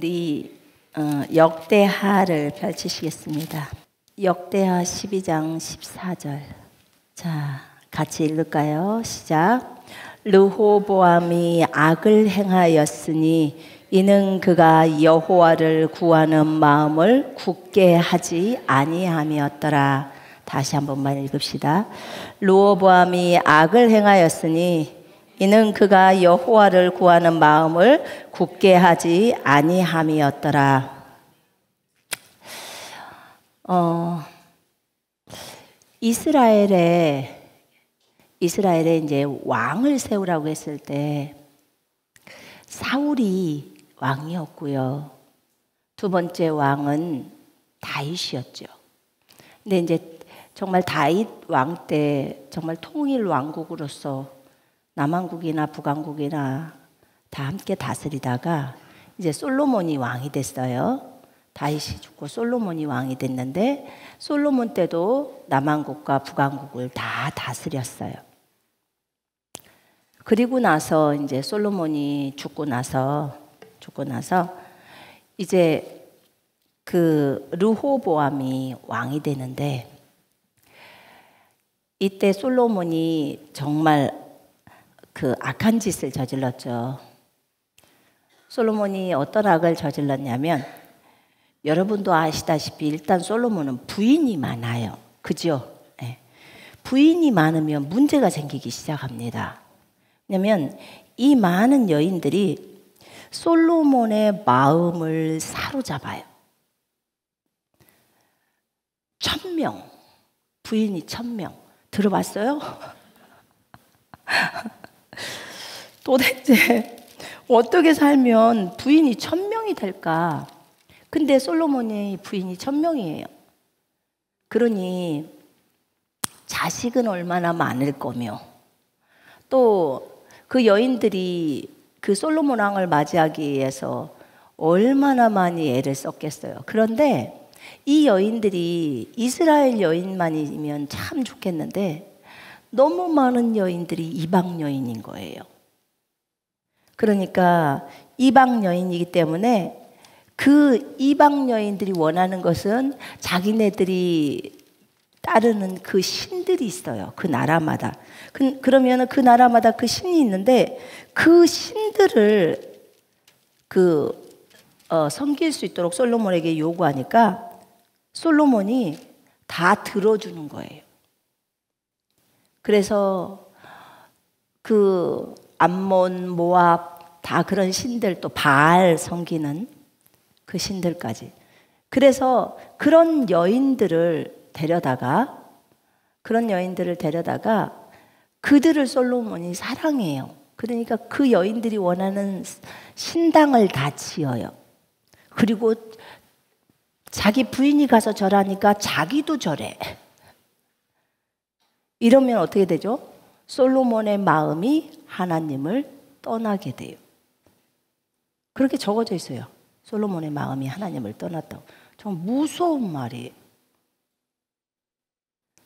우리 역대하를 펼치시겠습니다. 역대하 12장 14절. 자, 같이 읽을까요? 시작. 르호보암이 악을 행하였으니 이는 그가 여호와를 구하는 마음을 굳게 하지 아니함이었더라. 다시 한 번만 읽읍시다. 르호보암이 악을 행하였으니 이는 그가 여호와를 구하는 마음을 굳게 하지 아니함이었더라. 이스라엘에 이제 왕을 세우라고 했을 때 사울이 왕이었고요. 두 번째 왕은 다윗이었죠. 근데 이제 정말 다윗 왕 때 정말 통일 왕국으로서 남왕국이나 북왕국이나 다 함께 다스리다가 이제 솔로몬이 왕이 됐어요. 다윗이 죽고 솔로몬이 왕이 됐는데 솔로몬 때도 남왕국과 북왕국을 다 다스렸어요. 그리고 나서 이제 솔로몬이 죽고 나서 이제 그 르호보암이 왕이 되는데 이때 솔로몬이 정말 그 악한 짓을 저질렀죠. 솔로몬이 어떤 악을 저질렀냐면 여러분도 아시다시피 일단 솔로몬은 부인이 많아요. 그죠? 네. 부인이 많으면 문제가 생기기 시작합니다. 왜냐하면 이 많은 여인들이 솔로몬의 마음을 사로잡아요. 1000명, 부인이 1000명. 들어봤어요? 도대체 어떻게 살면 부인이 1000명이 될까? 근데 솔로몬의 부인이 1000명이에요. 그러니 자식은 얼마나 많을 거며 또 그 여인들이 그 솔로몬 왕을 맞이하기 위해서 얼마나 많이 애를 썼겠어요. 그런데 이 여인들이 이스라엘 여인만이면 참 좋겠는데 너무 많은 여인들이 이방 여인인 거예요. 그러니까 이방 여인이기 때문에 그 이방 여인들이 원하는 것은 자기네들이 따르는 그 신들이 있어요. 그 나라마다. 그러면 그 나라마다 그 신이 있는데 그 신들을 섬길 수 있도록 솔로몬에게 요구하니까 솔로몬이 다 들어주는 거예요. 그래서 그 암몬, 모압 다 그런 신들 또 바알 섬기는 그 신들까지. 그래서 그런 여인들을 데려다가 그들을 솔로몬이 사랑해요. 그러니까 그 여인들이 원하는 신당을 다 지어요. 그리고 자기 부인이 가서 절하니까 자기도 절해. 이러면 어떻게 되죠? 솔로몬의 마음이 하나님을 떠나게 돼요. 그렇게 적어져 있어요. 솔로몬의 마음이 하나님을 떠났다고. 정말 무서운 말이에요.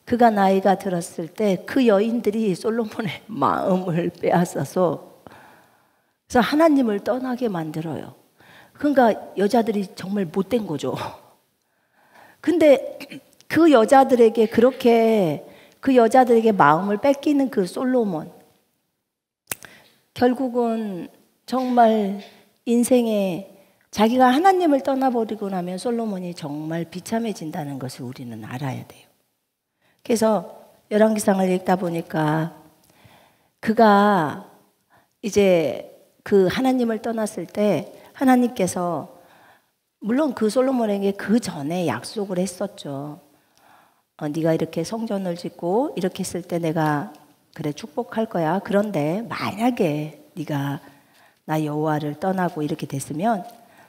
그가 나이가 들었을 때 그 여인들이 솔로몬의 마음을 빼앗아서 그래서 하나님을 떠나게 만들어요. 그러니까 여자들이 정말 못된 거죠. 근데 그 여자들에게 마음을 뺏기는 그 솔로몬, 결국은 정말 인생에 자기가 하나님을 떠나버리고 나면 솔로몬이 정말 비참해진다는 것을 우리는 알아야 돼요. 그래서 열왕기상을 읽다 보니까 그가 이제 그 하나님을 떠났을 때 하나님께서 물론 그 솔로몬에게 그 전에 약속을 했었죠. 네가 이렇게 성전을 짓고 이렇게 했을 때 내가 그래 축복할 거야. 그런데 만약에 네가 나 여호와를 떠나고 이렇게 됐으면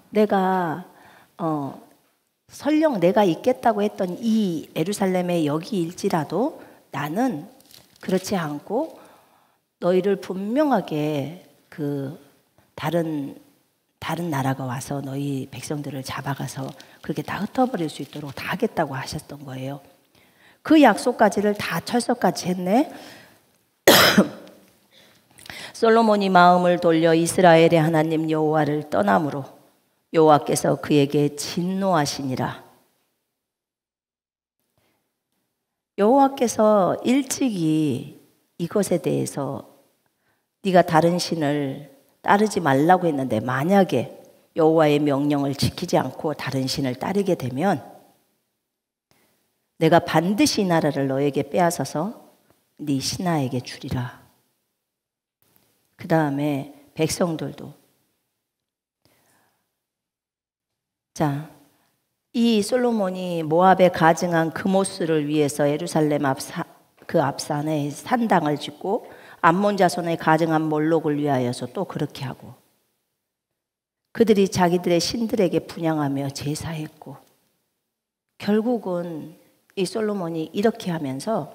내가 설령 내가 있겠다고 했던 이 예루살렘에 여기일지라도 나는 그렇지 않고 너희를 분명하게 그 다른 나라가 와서 너희 백성들을 잡아가서 그렇게 다 흩어버릴 수 있도록 다 하겠다고 하셨던 거예요. 그 약속까지를 다 철석같이 했네. 솔로몬이 마음을 돌려 이스라엘의 하나님 여호와를 떠남으로 여호와께서 그에게 진노하시니라. 여호와께서 일찍이 이것에 대해서 네가 다른 신을 따르지 말라고 했는데, 만약에 여호와의 명령을 지키지 않고 다른 신을 따르게 되면 내가 반드시 이 나라를 너에게 빼앗아서 네 신하에게 주리라. 그 다음에 백성들도, 자, 이 솔로몬이 모압에 가증한 그모스를 위해서 예루살렘 그 앞산에 산당을 짓고 암몬 자손의 가증한 몰록을 위하여서 또 그렇게 하고, 그들이 자기들의 신들에게 분향하며 제사했고, 결국은 이 솔로몬이 이렇게 하면서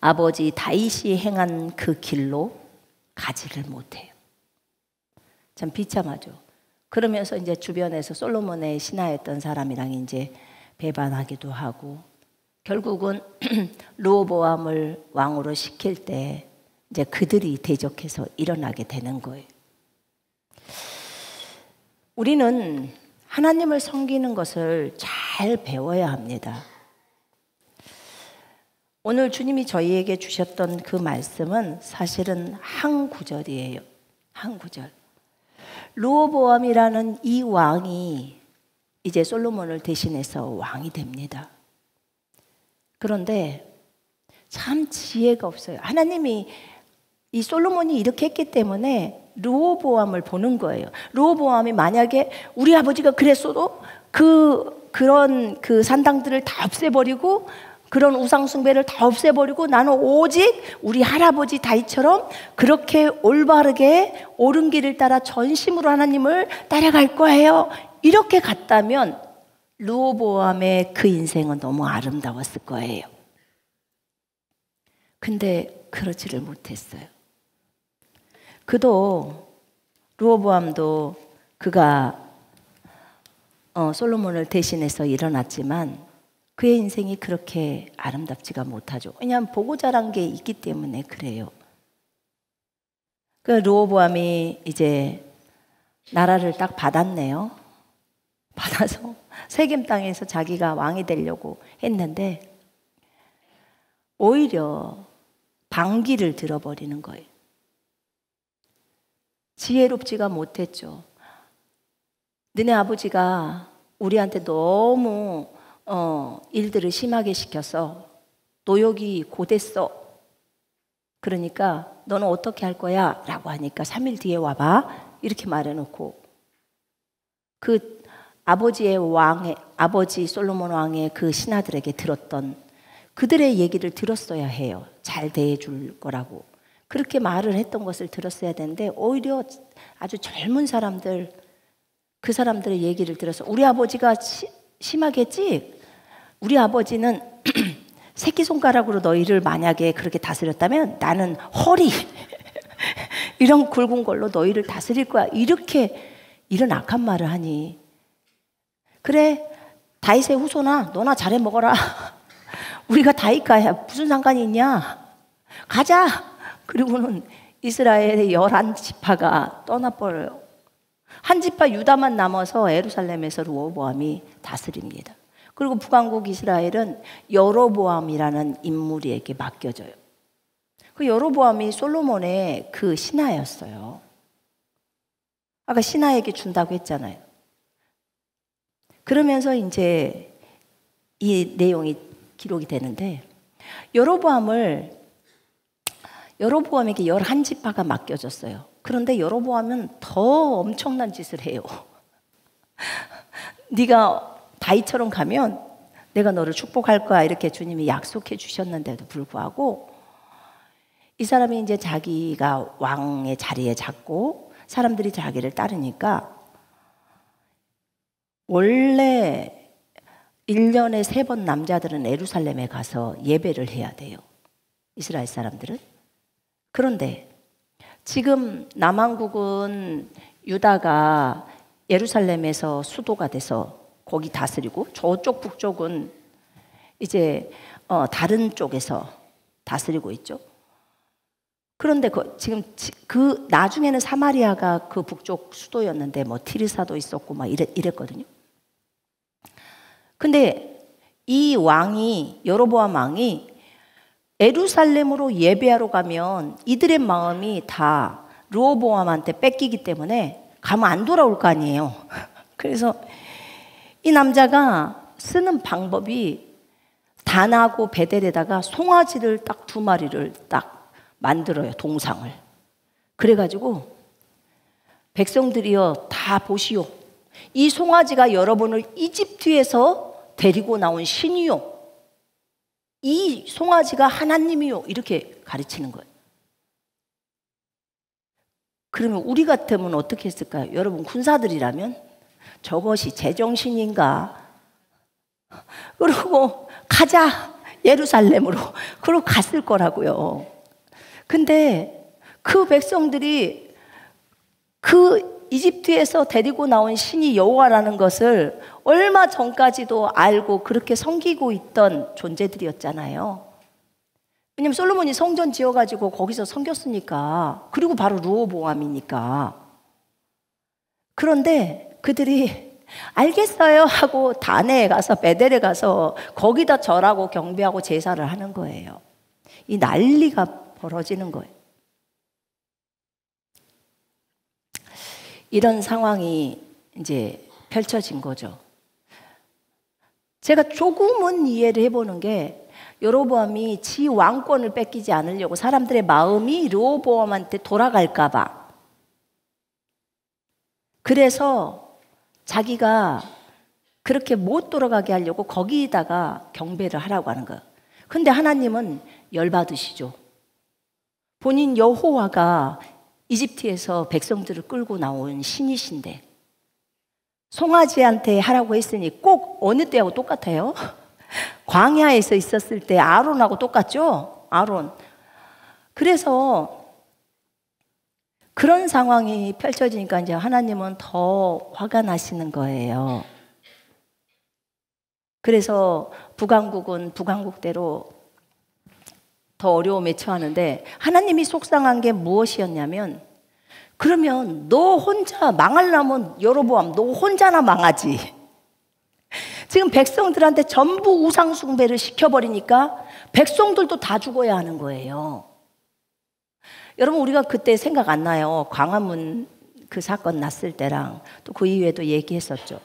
아버지 다윗이 행한 그 길로 가지를 못해요. 참 비참하죠. 그러면서 이제 주변에서 솔로몬의 신하였던 사람이랑 이제 배반하기도 하고, 결국은 르호보암을 왕으로 시킬 때 이제 그들이 대적해서 일어나게 되는 거예요. 우리는 하나님을 섬기는 것을 잘 배워야 합니다. 오늘 주님이 저희에게 주셨던 그 말씀은 사실은 한 구절이에요. 한 구절. 르호보암이라는 이 왕이 이제 솔로몬을 대신해서 왕이 됩니다. 그런데 참 지혜가 없어요. 하나님이 이 솔로몬이 이렇게 했기 때문에 르호보암을 보는 거예요. 르호보암이 만약에 우리 아버지가 그랬어도 그런 산당들을 다 없애버리고 그런 우상 숭배를 다 없애버리고 나는 오직 우리 할아버지 다윗처럼 그렇게 올바르게 옳은 길을 따라 전심으로 하나님을 따라갈 거예요. 이렇게 갔다면 르호보암의 그 인생은 너무 아름다웠을 거예요. 근데 그러지를 못했어요. 르호보암도 그가 솔로몬을 대신해서 일어났지만 그의 인생이 그렇게 아름답지가 못하죠. 왜냐하면 보고 자란 게 있기 때문에 그래요. 그 르호보암이 이제 나라를 딱 받았네요. 받아서 세겜 땅에서 자기가 왕이 되려고 했는데 오히려 반기를 들어버리는 거예요. 지혜롭지가 못했죠. 너네 아버지가 우리한테 너무 일들을 심하게 시켜서 노역이 고됐어. 그러니까 너는 어떻게 할 거야? 라고 하니까 3일 뒤에 와봐. 이렇게 말해놓고 그 아버지 솔로몬 왕의 그 신하들에게 들었던 그들의 얘기를 들었어야 해요. 잘 대해줄 거라고. 그렇게 말을 했던 것을 들었어야 되는데 오히려 아주 젊은 사람들, 그 사람들의 얘기를 들어서 우리 아버지가 심하겠지? 우리 아버지는 새끼손가락으로 너희를 만약에 그렇게 다스렸다면 나는 허리 이런 굵은 걸로 너희를 다스릴 거야. 이렇게 이런 악한 말을 하니 그래 다윗의 후손아 너나 잘해 먹어라. 우리가 다윗과 무슨 상관이 있냐? 가자. 그리고는 이스라엘의 11지파가 떠나버려요. 한 지파 유다만 남아서 예루살렘에서 르호보암이 다스립니다. 그리고 북왕국 이스라엘은 여로보암이라는 인물에게 맡겨져요. 그 여로보암이 솔로몬의 그 신하였어요. 아까 신하에게 준다고 했잖아요. 그러면서 이제 이 내용이 기록이 되는데 여로보암에게 11지파가 맡겨졌어요. 그런데 여로보암은 더 엄청난 짓을 해요. 네가 다윗처럼 가면 내가 너를 축복할 거야 이렇게 주님이 약속해 주셨는데도 불구하고 이 사람이 이제 자기가 왕의 자리에 잡고 사람들이 자기를 따르니까 원래 1년에 3번 남자들은 예루살렘에 가서 예배를 해야 돼요. 이스라엘 사람들은. 그런데 지금 남왕국은 유다가 예루살렘에서 수도가 돼서 거기 다스리고 저쪽 북쪽은 이제 다른 쪽에서 다스리고 있죠. 그런데 그 나중에는 사마리아가 그 북쪽 수도였는데 뭐 티르사도 있었고 막 이랬거든요. 근데 이 왕이, 여로보암 왕이 예루살렘으로 예배하러 가면 이들의 마음이 다 르호보암한테 뺏기기 때문에 가면 안 돌아올 거 아니에요. 그래서 이 남자가 쓰는 방법이 단하고 베델에다가 송아지를 딱 2마리를 딱 만들어요, 동상을. 그래가지고 백성들이여 다 보시오. 이 송아지가 여러분을 이집트에서 데리고 나온 신이요. 이 송아지가 하나님이요. 이렇게 가르치는 거예요. 그러면 우리 같으면 어떻게 했을까요? 여러분 군사들이라면 저것이 제정신인가? 그러고 가자 예루살렘으로. 그러고 갔을 거라고요. 근데 그 백성들이 그 이집트에서 데리고 나온 신이 여호와라는 것을 얼마 전까지도 알고 그렇게 섬기고 있던 존재들이었잖아요. 왜냐면 솔로몬이 성전 지어가지고 거기서 섬겼으니까. 그리고 바로 르호보암이니까. 그런데 그들이 알겠어요 하고 단에 가서 베델에 가서 거기다 절하고 경배하고 제사를 하는 거예요. 이 난리가 벌어지는 거예요. 이런 상황이 이제 펼쳐진 거죠. 제가 조금은 이해를 해보는 게 여로보암이 지 왕권을 뺏기지 않으려고 사람들의 마음이 르호보암한테 돌아갈까 봐. 그래서 자기가 그렇게 못 돌아가게 하려고 거기다가 경배를 하라고 하는 거예요. 근데 하나님은 열받으시죠. 본인 여호와가 이집트에서 백성들을 끌고 나온 신이신데 송아지한테 하라고 했으니 꼭 어느 때하고 똑같아요. 광야에서 있었을 때 아론하고 똑같죠? 아론. 그래서 그런 상황이 펼쳐지니까 이제 하나님은 더 화가 나시는 거예요. 그래서 북왕국은 북왕국대로 더 어려움에 처하는데 하나님이 속상한 게 무엇이었냐면 그러면 너 혼자 망하려면 여로보암 너 혼자나 망하지. 지금 백성들한테 전부 우상 숭배를 시켜버리니까 백성들도 다 죽어야 하는 거예요. 여러분 우리가 그때 생각 안 나요? 광화문 그 사건 났을 때랑 또 그 이후에도 얘기했었죠.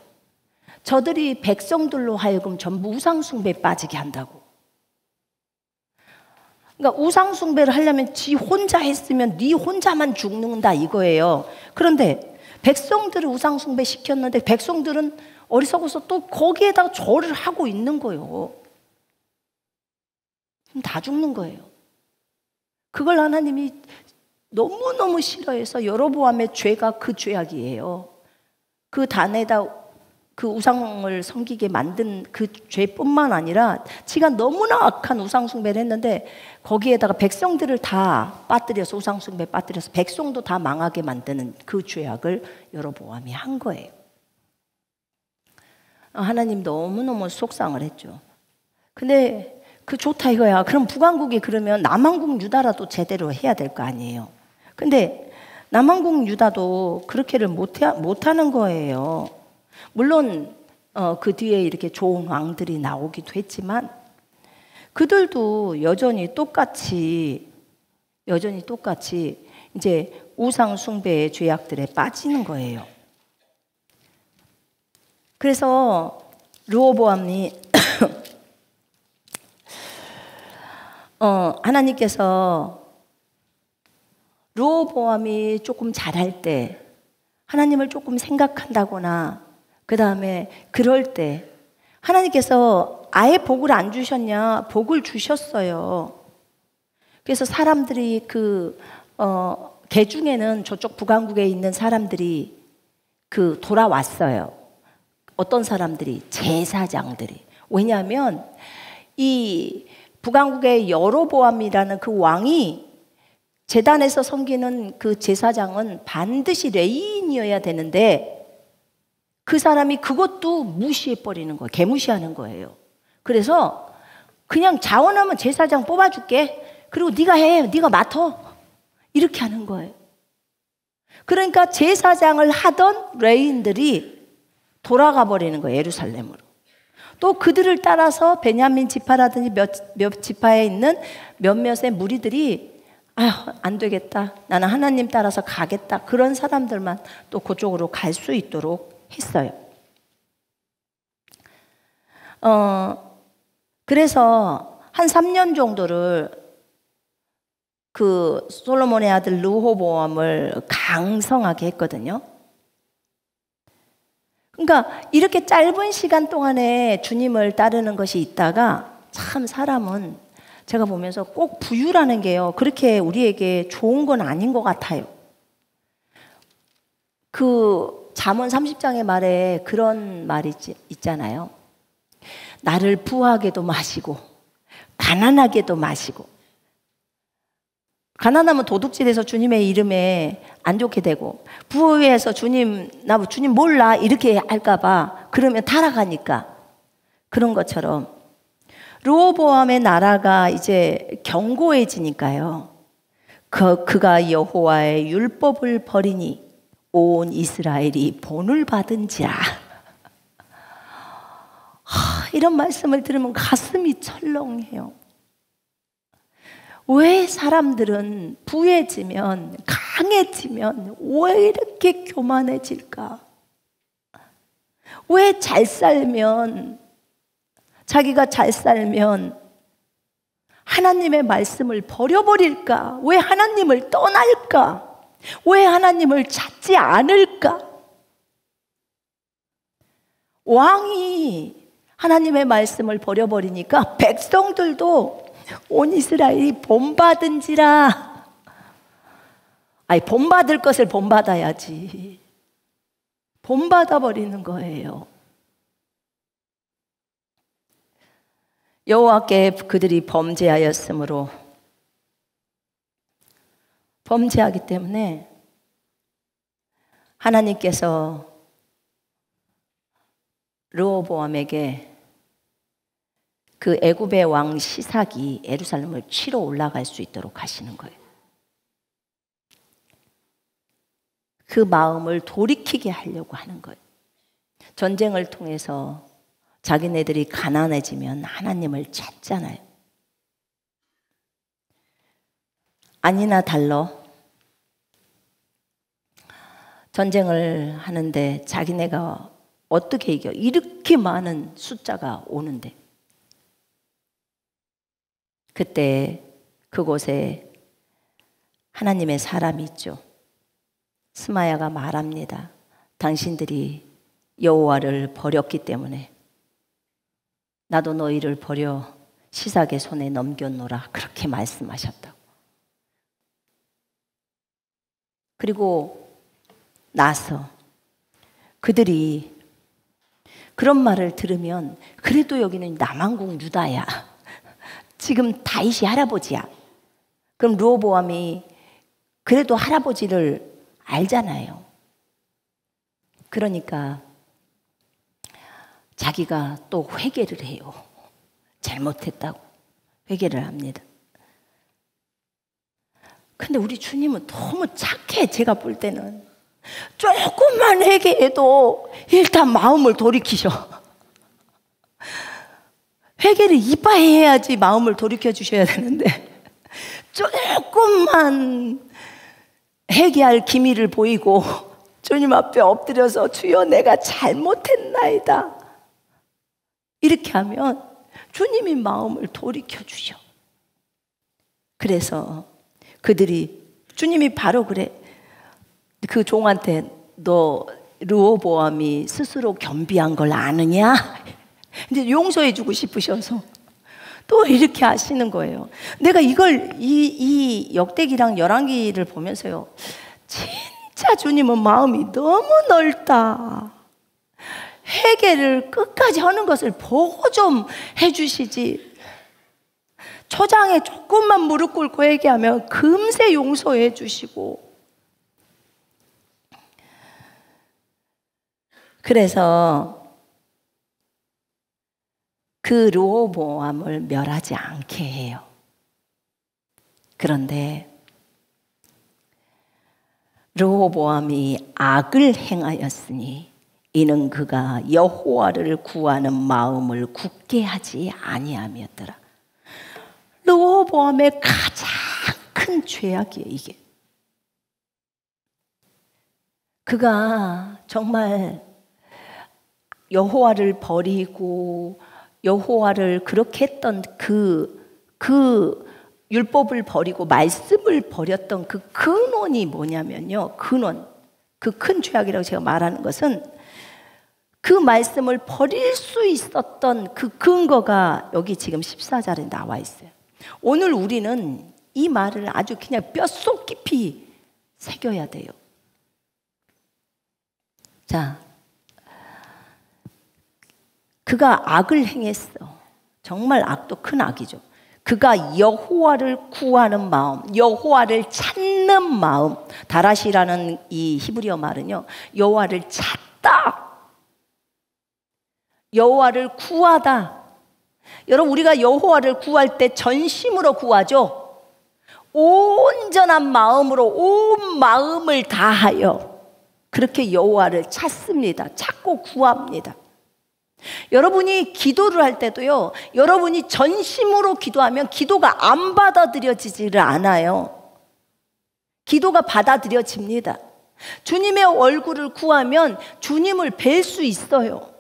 저들이 백성들로 하여금 전부 우상 숭배에 빠지게 한다고. 그러니까 우상 숭배를 하려면 지 혼자 했으면 네 혼자만 죽는다 이거예요. 그런데 백성들을 우상 숭배 시켰는데 백성들은 어리석어서 또 거기에다가 절을 하고 있는 거예요. 그럼 다 죽는 거예요. 그걸 하나님이 너무너무 싫어해서 여로보암의 죄가 그 죄악이에요. 그 단에다 그 우상을 섬기게 만든 그 죄뿐만 아니라 지가 너무나 악한 우상 숭배를 했는데 거기에다가 백성들을 다 빠뜨려서 우상 숭배 빠뜨려서 백성도 다 망하게 만드는 그 죄악을 여로보암이 한 거예요. 하나님 너무너무 속상을 했죠. 근데 그 좋다 이거야. 그럼 북왕국이 그러면 남왕국 유다라도 제대로 해야 될 거 아니에요. 근데 남왕국 유다도 그렇게를 못하는 거예요. 물론 그 뒤에 이렇게 좋은 왕들이 나오기도 했지만 그들도 여전히 똑같이 이제 우상 숭배의 죄악들에 빠지는 거예요. 그래서 르호보암이 하나님께서 르호보암이 조금 잘할 때 하나님을 조금 생각한다거나 그 다음에 그럴 때 하나님께서 아예 복을 안 주셨냐? 복을 주셨어요. 그래서 사람들이 개 중에는 저쪽 북왕국에 있는 사람들이 돌아왔어요. 어떤 사람들이? 제사장들이. 왜냐하면 이 북왕국의 여로보암이라는 그 왕이 제단에서 섬기는 그 제사장은 반드시 레위인이어야 되는데 그 사람이 그것도 무시해버리는 거예요. 개무시하는 거예요. 그래서 그냥 자원하면 제사장 뽑아줄게. 그리고 네가 해. 네가 맡어. 이렇게 하는 거예요. 그러니까 제사장을 하던 레위인들이 돌아가 버리는 거예요, 예루살렘으로. 또 그들을 따라서 베냐민 지파라든지 몇 지파에 있는 몇몇의 무리들이 아휴, 안 되겠다. 나는 하나님 따라서 가겠다. 그런 사람들만 또 그쪽으로 갈 수 있도록 했어요. 그래서 한 3년 정도를 그 솔로몬의 아들 르호보암을 강성하게 했거든요. 그러니까 이렇게 짧은 시간 동안에 주님을 따르는 것이 있다가 참 사람은 제가 보면서 꼭 부유라는 게요, 그렇게 우리에게 좋은 건 아닌 것 같아요. 그 잠언 30장의 말에 그런 말이 있잖아요. 나를 부하게도 마시고 가난하게도 마시고. 가난하면 도둑질해서 주님의 이름에 안 좋게 되고, 부유해서 주님 몰라 이렇게 할까봐 그러면 타락하니까. 그런 것처럼 르호보암의 나라가 이제 견고해지니까요, 그가 여호와의 율법을 버리니 온 이스라엘이 본을 받은지라. 이런 말씀을 들으면 가슴이 철렁해요. 왜 사람들은 부해지면, 강해지면 왜 이렇게 교만해질까? 왜 잘 살면, 자기가 잘 살면 하나님의 말씀을 버려버릴까? 왜 하나님을 떠날까? 왜 하나님을 찾지 않을까? 왕이 하나님의 말씀을 버려버리니까 백성들도 온 이스라엘이 본받은지라. 아니, 본받을 것을 본받아야지. 본받아 버리는 거예요. 여호와께 그들이 범죄하였으므로, 범죄하기 때문에 하나님께서 르호보암에게 그 애굽의 왕 시삭이 예루살렘을 치러 올라갈 수 있도록 하시는 거예요. 그 마음을 돌이키게 하려고 하는 거예요. 전쟁을 통해서 자기네들이 가난해지면 하나님을 찾잖아요. 아니나 달러 전쟁을 하는데 자기네가 어떻게 이겨? 이렇게 많은 숫자가 오는데. 그때 그곳에 하나님의 사람이 있죠. 스마야가 말합니다. 당신들이 여호와를 버렸기 때문에 나도 너희를 버려 시삭의 손에 넘겨놓으라. 그렇게 말씀하셨다고. 그리고 나서 그들이 그런 말을 들으면, 그래도 여기는 남왕국 유다야. 지금 다윗이 할아버지야. 그럼 르호보암이 그래도 할아버지를 알잖아요. 그러니까 자기가 또 회개를 해요. 잘못했다고 회개를 합니다. 근데 우리 주님은 너무 착해. 제가 볼 때는 조금만 회개해도 일단 마음을 돌이키셔. 회개를 이빠이 해야지 마음을 돌이켜 주셔야 되는데, 조금만 회개할 기미를 보이고 주님 앞에 엎드려서 주여 내가 잘못했나이다 이렇게 하면 주님이 마음을 돌이켜 주셔. 그래서 그들이, 주님이 바로 그래, 그 종한테 너 르호보암이 스스로 겸비한 걸 아느냐? 이제 용서해 주고 싶으셔서 또 이렇게 하시는 거예요. 내가 이 역대기랑 열왕기를 보면서요, 진짜 주님은 마음이 너무 넓다. 회개를 끝까지 하는 것을 보고 좀 해주시지. 초장에 조금만 무릎 꿇고 회개하면 금세 용서해 주시고. 그래서 그 르호보암을 멸하지 않게 해요. 그런데 르호보암이 악을 행하였으니 이는 그가 여호와를 구하는 마음을 굳게 하지 아니함이었더라. 르호보암의 가장 큰 죄악이에요, 이게. 그가 정말 여호와를 버리고 여호와를 그렇게 했던 그 율법을 버리고 말씀을 버렸던 그 근원이 뭐냐면요. 근원. 그 큰 죄악이라고 제가 말하는 것은 그 말씀을 버릴 수 있었던 그 근거가 여기 지금 14절에 나와 있어요. 오늘 우리는 이 말을 아주 그냥 뼛속 깊이 새겨야 돼요. 자, 그가 악을 행했어. 정말 악도 큰 악이죠. 그가 여호와를 구하는 마음, 여호와를 찾는 마음. 다라시라는 이 히브리어 말은요, 여호와를 찾다, 여호와를 구하다. 여러분, 우리가 여호와를 구할 때 전심으로 구하죠. 온전한 마음으로 온 마음을 다하여 그렇게 여호와를 찾습니다. 찾고 구합니다. 여러분이 기도를 할 때도요, 여러분이 전심으로 기도하면 기도가 안 받아들여지지를 않아요. 기도가 받아들여집니다. 주님의 얼굴을 구하면 주님을 뵐 수 있어요.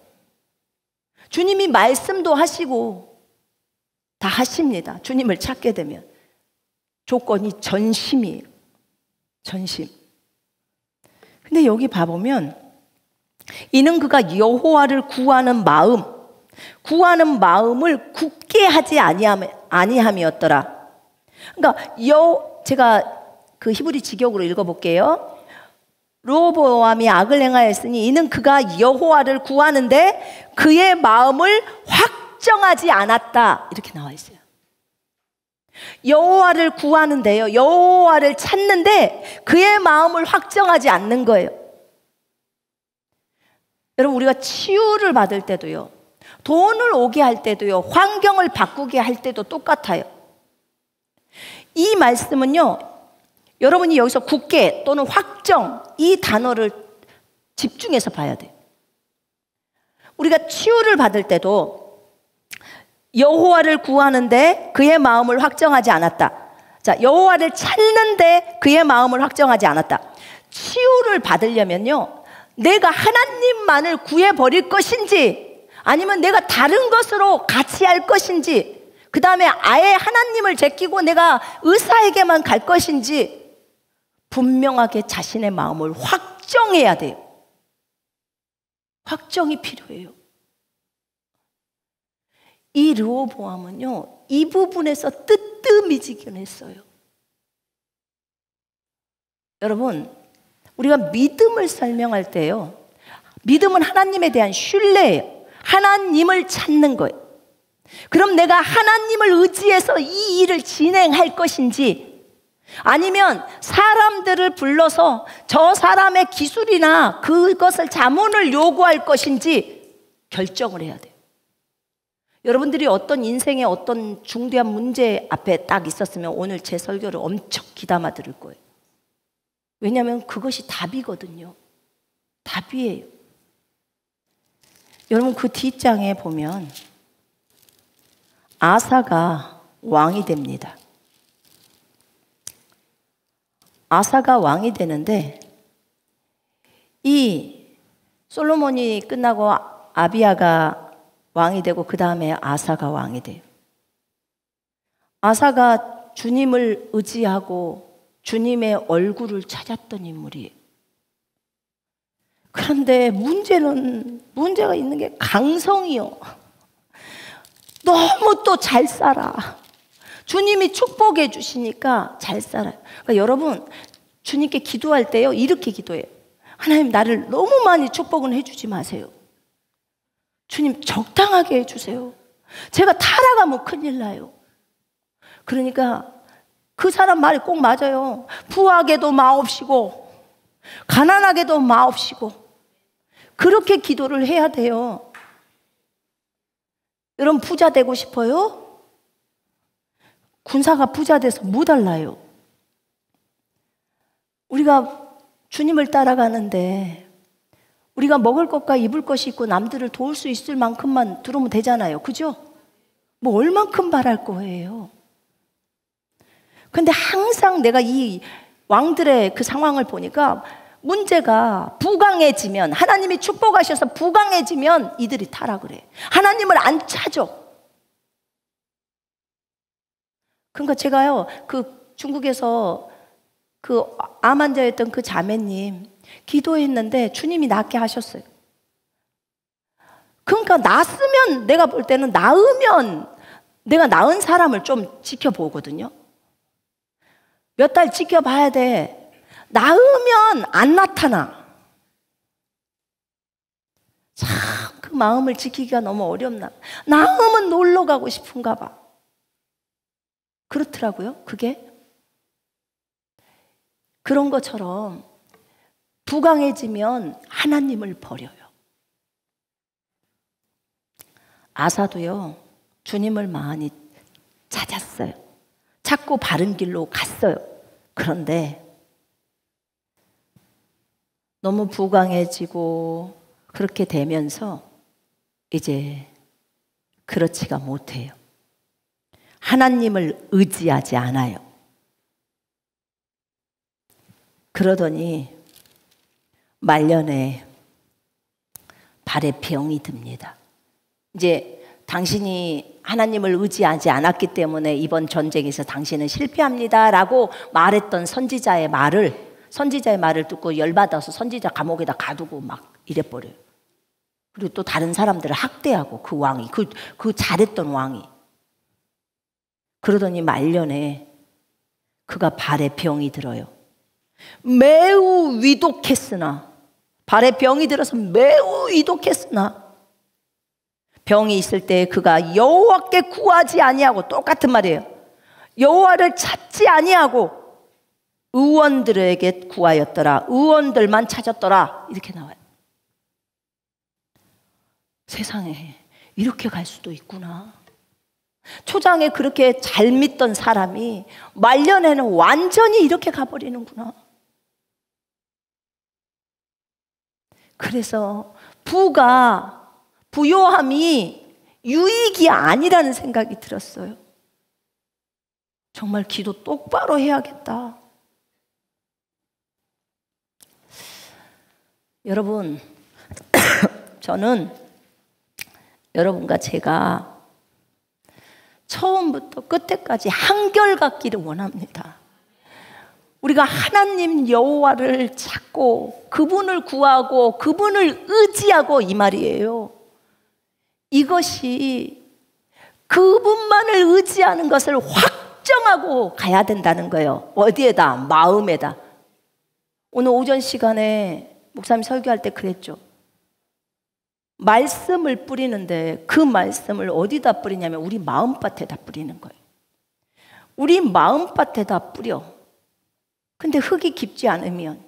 주님이 말씀도 하시고 다 하십니다. 주님을 찾게 되면. 조건이 전심이에요. 전심. 근데 여기 봐보면 이는 그가 여호와를 구하는 마음을 굳게 하지 아니함이었더라. 그러니까 제가 그 히브리 직역으로 읽어볼게요. 르호보암이 악을 행하였으니 이는 그가 여호와를 구하는데 그의 마음을 확정하지 않았다. 이렇게 나와 있어요. 여호와를 구하는데요, 여호와를 찾는데 그의 마음을 확정하지 않는 거예요. 여러분, 우리가 치유를 받을 때도요, 돈을 오게 할 때도요, 환경을 바꾸게 할 때도 똑같아요. 이 말씀은요, 여러분이 여기서 굳게 또는 확정, 이 단어를 집중해서 봐야 돼요. 우리가 치유를 받을 때도 여호와를 구하는데 그의 마음을 확정하지 않았다. 자, 여호와를 찾는데 그의 마음을 확정하지 않았다. 치유를 받으려면요, 내가 하나님만을 구해버릴 것인지 아니면 내가 다른 것으로 같이 할 것인지, 그 다음에 아예 하나님을 제끼고 내가 의사에게만 갈 것인지 분명하게 자신의 마음을 확정해야 돼요. 확정이 필요해요. 이 르호보암은요, 이 부분에서 뜨뜻미지근했어요. 여러분, 우리가 믿음을 설명할 때요, 믿음은 하나님에 대한 신뢰예요. 하나님을 찾는 거예요. 그럼 내가 하나님을 의지해서 이 일을 진행할 것인지 아니면 사람들을 불러서 저 사람의 기술이나 그것을 자문을 요구할 것인지 결정을 해야 돼요. 여러분들이 어떤 인생의 어떤 중대한 문제 앞에 딱 있었으면 오늘 제 설교를 엄청 귀담아 들을 거예요. 왜냐하면 그것이 답이거든요. 답이에요. 여러분, 그 뒷장에 보면 아사가 왕이 됩니다. 아사가 왕이 되는데 이 솔로몬이 끝나고 아비야가 왕이 되고 그 다음에 아사가 왕이 돼요. 아사가 주님을 의지하고 주님의 얼굴을 찾았던 인물이에요. 그런데 문제가 있는 게 강성이요. 너무 또 잘 살아. 주님이 축복해 주시니까 잘 살아요. 그러니까 여러분, 주님께 기도할 때요, 이렇게 기도해요. 하나님, 나를 너무 많이 축복은 해주지 마세요. 주님, 적당하게 해주세요. 제가 타락하면 큰일 나요. 그러니까 그 사람 말이 꼭 맞아요. 부하게도 마옵시고 가난하게도 마옵시고 그렇게 기도를 해야 돼요. 여러분, 부자 되고 싶어요? 군사가 부자 돼서 뭐 달라요? 우리가 주님을 따라가는데 우리가 먹을 것과 입을 것이 있고 남들을 도울 수 있을 만큼만 들어오면 되잖아요. 그죠? 뭐 얼만큼 바랄 거예요. 근데 항상 내가 이 왕들의 그 상황을 보니까 문제가 부강해지면, 하나님이 축복하셔서 부강해지면 이들이 타락을 해. 하나님을 안 찾아. 그러니까 제가요, 그 중국에서 그 암 환자였던 그 자매님 기도했는데 주님이 낫게 하셨어요. 그러니까 낫으면, 내가 볼 때는 나으면 내가 나은 사람을 좀 지켜보거든요. 몇 달 지켜봐야 돼. 나으면 안 나타나. 참 그 마음을 지키기가 너무 어렵나. 나으면 놀러 가고 싶은가 봐. 그렇더라고요. 그게 그런 것처럼 부강해지면 하나님을 버려요. 아사도요, 주님을 많이 찾았어요. 찾고 바른 길로 갔어요. 그런데 너무 부강해지고 그렇게 되면서 이제 그렇지가 못해요. 하나님을 의지하지 않아요. 그러더니 말년에 발에 병이 듭니다. 이제 당신이 하나님을 의지하지 않았기 때문에 이번 전쟁에서 당신은 실패합니다 라고 말했던 선지자의 말을 듣고 열받아서 선지자 감옥에다 가두고 막 이래버려요. 그리고 또 다른 사람들을 학대하고, 그 왕이, 그 잘했던 왕이. 그러더니 말년에 그가 발에 병이 들어요. 매우 위독했으나, 발에 병이 들어서 매우 위독했으나, 병이 있을 때 그가 여호와께 구하지 아니하고, 똑같은 말이에요. 여호와를 찾지 아니하고 의원들에게 구하였더라. 의원들만 찾았더라. 이렇게 나와요. 세상에 이렇게 갈 수도 있구나. 초장에 그렇게 잘 믿던 사람이 말년에는 완전히 이렇게 가버리는구나. 그래서 부요함이 유익이 아니라는 생각이 들었어요. 정말 기도 똑바로 해야겠다. 여러분, 저는 여러분과 제가 처음부터 끝에까지 한결같기를 원합니다. 우리가 하나님 여호와를 찾고 그분을 구하고 그분을 의지하고, 이 말이에요. 이것이 그분만을 의지하는 것을 확정하고 가야 된다는 거예요. 어디에다? 마음에다. 오늘 오전 시간에 목사님 설교할 때 그랬죠. 말씀을 뿌리는데 그 말씀을 어디다 뿌리냐면 우리 마음밭에다 뿌리는 거예요. 우리 마음밭에다 뿌려. 근데 흙이 깊지 않으면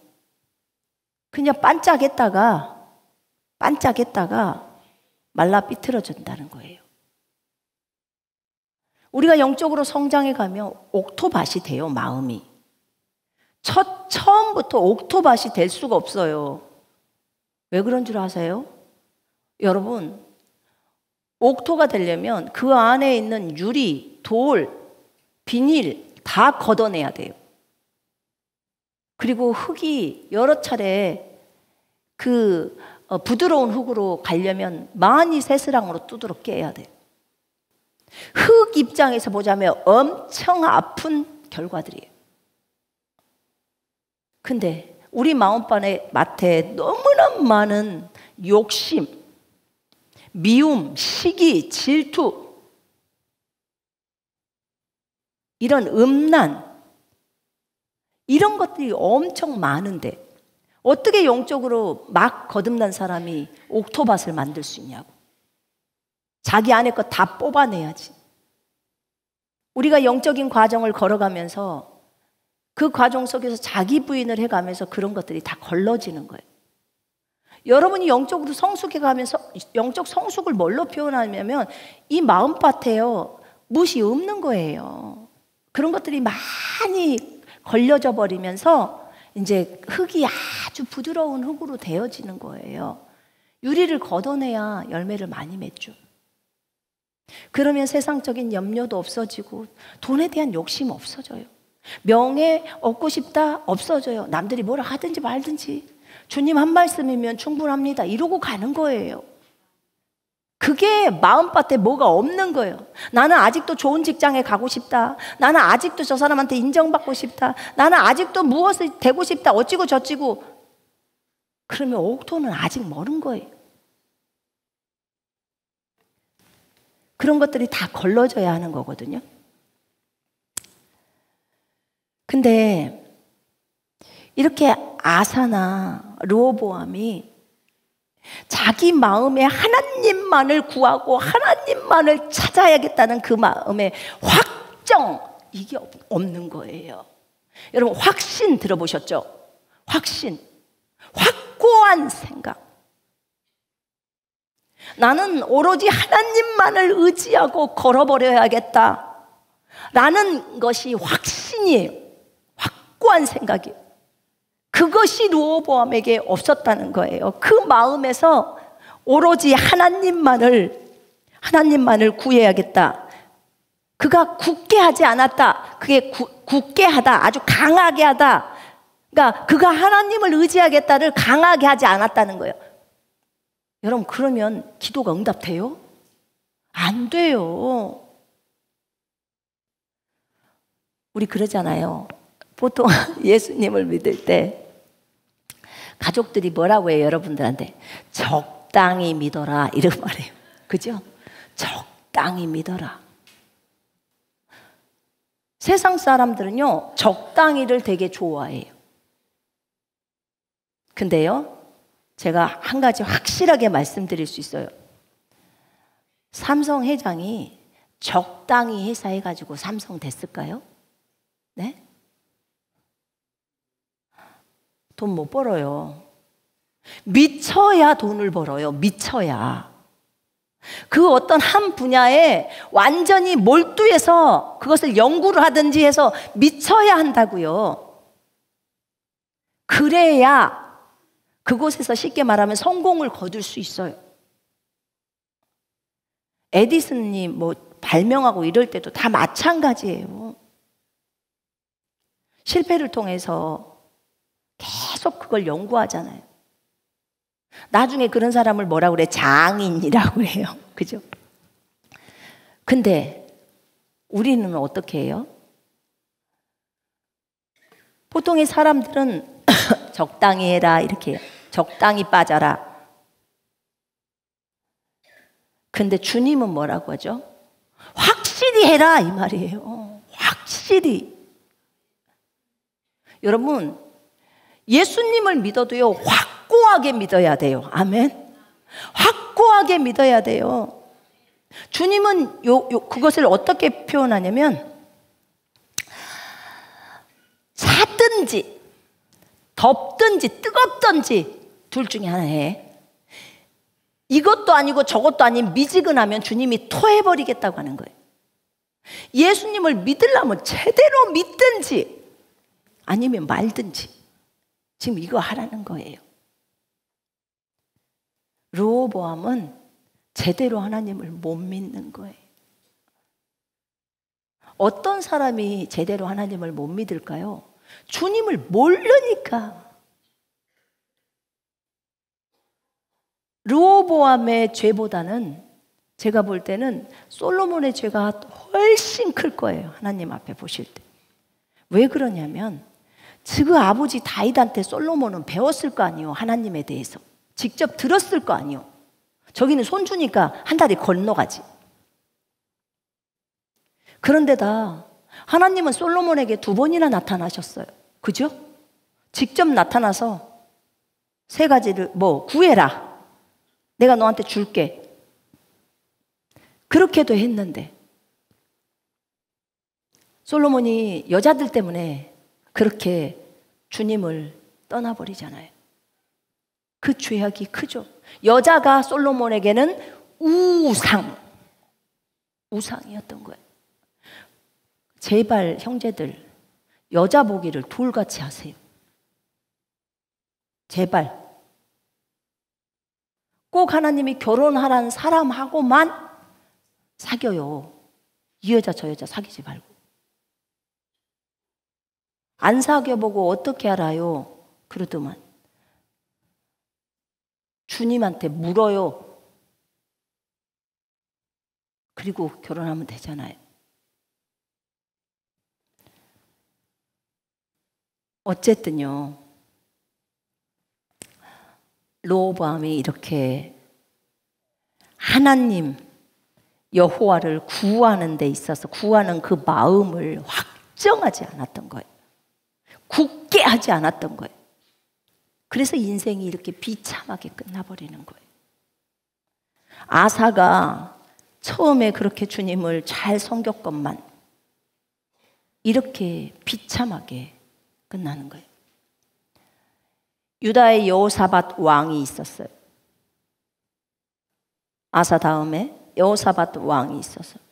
그냥 반짝했다가 말라 삐뚤어진다는 거예요. 우리가 영적으로 성장해 가면 옥토밭이 돼요, 마음이. 처음부터 옥토밭이 될 수가 없어요. 왜 그런 줄 아세요? 여러분, 옥토가 되려면 그 안에 있는 유리, 돌, 비닐 다 걷어내야 돼요. 그리고 흙이 여러 차례 그 부드러운 흙으로 가려면 많이 새스랑으로 두드러 깨야 돼요. 흙 입장에서 보자면 엄청 아픈 결과들이에요. 근데 우리 마음밭에 너무나 많은 욕심, 미움, 시기, 질투, 이런 음란, 이런 것들이 엄청 많은데 어떻게 영적으로 막 거듭난 사람이 옥토밭을 만들 수 있냐고. 자기 안에 거 다 뽑아내야지. 우리가 영적인 과정을 걸어가면서 그 과정 속에서 자기 부인을 해가면서 그런 것들이 다 걸러지는 거예요. 여러분이 영적으로 성숙해가면서, 영적 성숙을 뭘로 표현하냐면 이 마음밭에요, 무시 없는 거예요. 그런 것들이 많이 걸려져 버리면서 이제 흙이 아주 부드러운 흙으로 되어지는 거예요. 유리를 걷어내야 열매를 많이 맺죠. 그러면 세상적인 염려도 없어지고 돈에 대한 욕심 없어져요. 명예 얻고 싶다 없어져요. 남들이 뭐라 하든지 말든지 주님 한 말씀이면 충분합니다 이러고 가는 거예요. 그게 마음밭에 뭐가 없는 거예요. 나는 아직도 좋은 직장에 가고 싶다. 나는 아직도 저 사람한테 인정받고 싶다. 나는 아직도 무엇을 되고 싶다. 어찌고 저찌고. 그러면 옥토는 아직 멀은 거예요. 그런 것들이 다 걸러져야 하는 거거든요. 근데 이렇게 아사나 르호보암이 자기 마음에 하나님만을 구하고 하나님만을 찾아야겠다는 그 마음에 확정, 이게 없는 거예요. 여러분 확신 들어보셨죠? 확신, 확고한 생각. 나는 오로지 하나님만을 의지하고 걸어버려야겠다 라는 것이 확신이에요. 확고한 생각이에요. 그것이 르호보암에게 없었다는 거예요. 그 마음에서 오로지 하나님만을 구해야겠다. 그가 굳게 하지 않았다. 그게 굳게 하다, 아주 강하게 하다. 그러니까 그가 하나님을 의지하겠다를 강하게 하지 않았다는 거예요. 여러분 그러면 기도가 응답돼요? 안 돼요. 우리 그러잖아요. 보통 예수님을 믿을 때 가족들이 뭐라고 해요? 여러분들한테 적당히 믿어라 이런 말이에요. 그죠? 적당히 믿어라. 세상 사람들은요 적당히를 되게 좋아해요. 근데요 제가 한 가지 확실하게 말씀드릴 수 있어요. 삼성 회장이 적당히 회사해가지고 삼성 됐을까요? 네? 돈 못 벌어요. 미쳐야 돈을 벌어요. 미쳐야. 그 어떤 한 분야에 완전히 몰두해서 그것을 연구를 하든지 해서 미쳐야 한다고요. 그래야 그곳에서 쉽게 말하면 성공을 거둘 수 있어요. 에디슨이 뭐 발명하고 이럴 때도 다 마찬가지예요. 실패를 통해서 계속 그걸 연구하잖아요. 나중에 그런 사람을 뭐라고 그래? 장인이라고 해요. 그죠? 근데 우리는 어떻게 해요? 보통의 사람들은 적당히 해라 이렇게 해요. 적당히 빠져라. 근데 주님은 뭐라고 하죠? 확실히 해라 이 말이에요. 확실히. 여러분 예수님을 믿어도요 확고하게 믿어야 돼요. 아멘. 확고하게 믿어야 돼요. 주님은 그것을 어떻게 표현하냐면 차든지 덥든지 뜨겁든지 둘 중에 하나 해. 이것도 아니고 저것도 아닌 미지근하면 주님이 토해버리겠다고 하는 거예요. 예수님을 믿으려면 제대로 믿든지 아니면 말든지 지금 이거 하라는 거예요. 르호보암은 제대로 하나님을 못 믿는 거예요. 어떤 사람이 제대로 하나님을 못 믿을까요? 주님을 모르니까. 르호보암의 죄보다는 제가 볼 때는 솔로몬의 죄가 훨씬 클 거예요. 하나님 앞에 보실 때. 왜 그러냐면 그 아버지 다윗한테 솔로몬은 배웠을 거 아니에요. 하나님에 대해서 직접 들었을 거 아니에요. 저기는 손주니까 한 다리 건너가지. 그런데다 하나님은 솔로몬에게 2번이나 나타나셨어요. 그죠? 직접 나타나서 3가지를 구해라. 내가 너한테 줄게. 그렇게도 했는데 솔로몬이 여자들 때문에 그렇게 주님을 떠나버리잖아요. 그 죄악이 크죠. 여자가 솔로몬에게는 우상이었던 거예요. 제발 형제들 여자 보기를 돌같이 하세요. 제발. 꼭 하나님이 결혼하라는 사람하고만 사겨요. 이 여자 저 여자 사귀지 말고. 안 사귀어보고 어떻게 알아요? 그러더만. 주님한테 물어요. 그리고 결혼하면 되잖아요. 어쨌든요, 르호보암이 이렇게 하나님 여호와를 구하는 데 있어서 구하는 그 마음을 확정하지 않았던 거예요. 굳게 하지 않았던 거예요. 그래서 인생이 이렇게 비참하게 끝나버리는 거예요. 아사가 처음에 그렇게 주님을 잘 섬겼건만 이렇게 비참하게 끝나는 거예요. 유다의 여호사밧 왕이 있었어요. 아사 다음에 여호사밧 왕이 있었어요.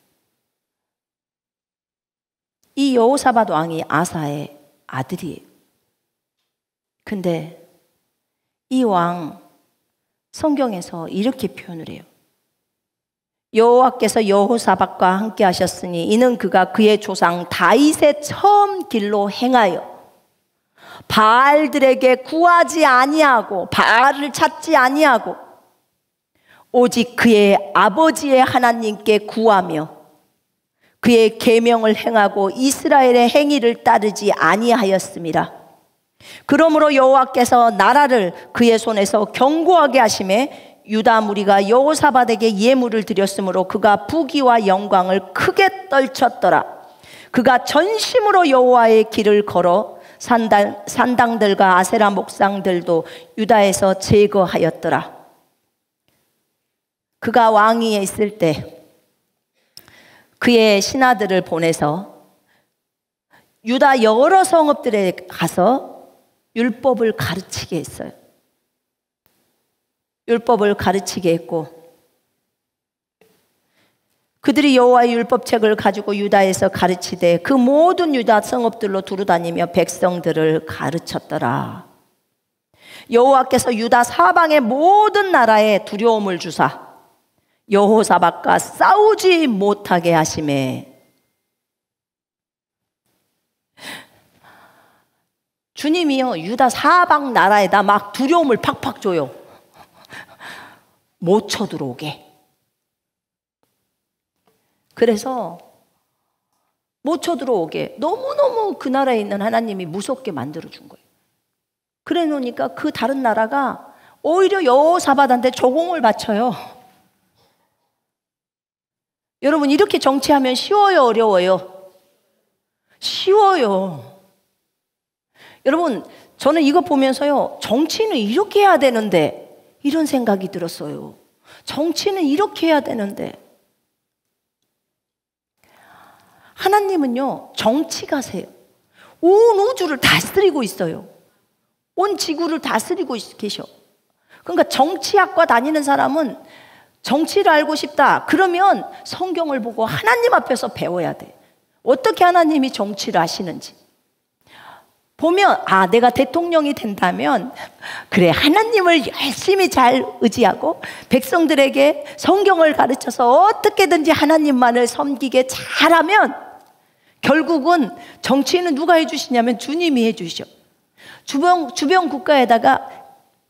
이 여호사밧 왕이 아사의 아들이에요. 근데 이 왕 성경에서 이렇게 표현을 해요. 여호와께서 여호사밧과 함께 하셨으니 이는 그가 그의 조상 다윗의 처음 길로 행하여 바알들에게 구하지 아니하고 바알을 찾지 아니하고 오직 그의 아버지의 하나님께 구하며 그의 계명을 행하고 이스라엘의 행위를 따르지 아니하였습니다. 그러므로 여호와께서 나라를 그의 손에서 견고하게 하심에 유다 무리가 여호사밧에게 예물을 드렸으므로 그가 부귀와 영광을 크게 떨쳤더라. 그가 전심으로 여호와의 길을 걸어 산당들과 아세라 목상들도 유다에서 제거하였더라. 그가 왕위에 있을 때 그의 신하들을 보내서 유다 여러 성읍들에 가서 율법을 가르치게 했어요. 율법을 가르치게 했고 그들이 여호와의 율법책을 가지고 유다에서 가르치되 그 모든 유다 성읍들로 두루다니며 백성들을 가르쳤더라. 여호와께서 유다 사방의 모든 나라에 두려움을 주사 여호사밧과 싸우지 못하게 하시매 주님이요 유다 사방 나라에다 막 두려움을 팍팍 줘요. 못 쳐들어오게. 그래서 못 쳐들어오게 너무너무 그 나라에 있는 하나님이 무섭게 만들어준 거예요. 그래 놓으니까 그 다른 나라가 오히려 여호사밧한테 조공을 바쳐요. 여러분 이렇게 정치하면 쉬워요 어려워요? 쉬워요. 여러분 저는 이거 보면서요 정치는 이렇게 해야 되는데 이런 생각이 들었어요. 정치는 이렇게 해야 되는데 하나님은요 정치가세요. 온 우주를 다스리고 있어요. 온 지구를 다스리고 계셔. 그러니까 정치학과 다니는 사람은 정치를 알고 싶다 그러면 성경을 보고 하나님 앞에서 배워야 돼. 어떻게 하나님이 정치를 하시는지 보면 내가 대통령이 된다면 그래 하나님을 열심히 잘 의지하고 백성들에게 성경을 가르쳐서 어떻게든지 하나님만을 섬기게 잘하면 결국은 정치는 누가 해주시냐면 주님이 해주셔. 주변 국가에다가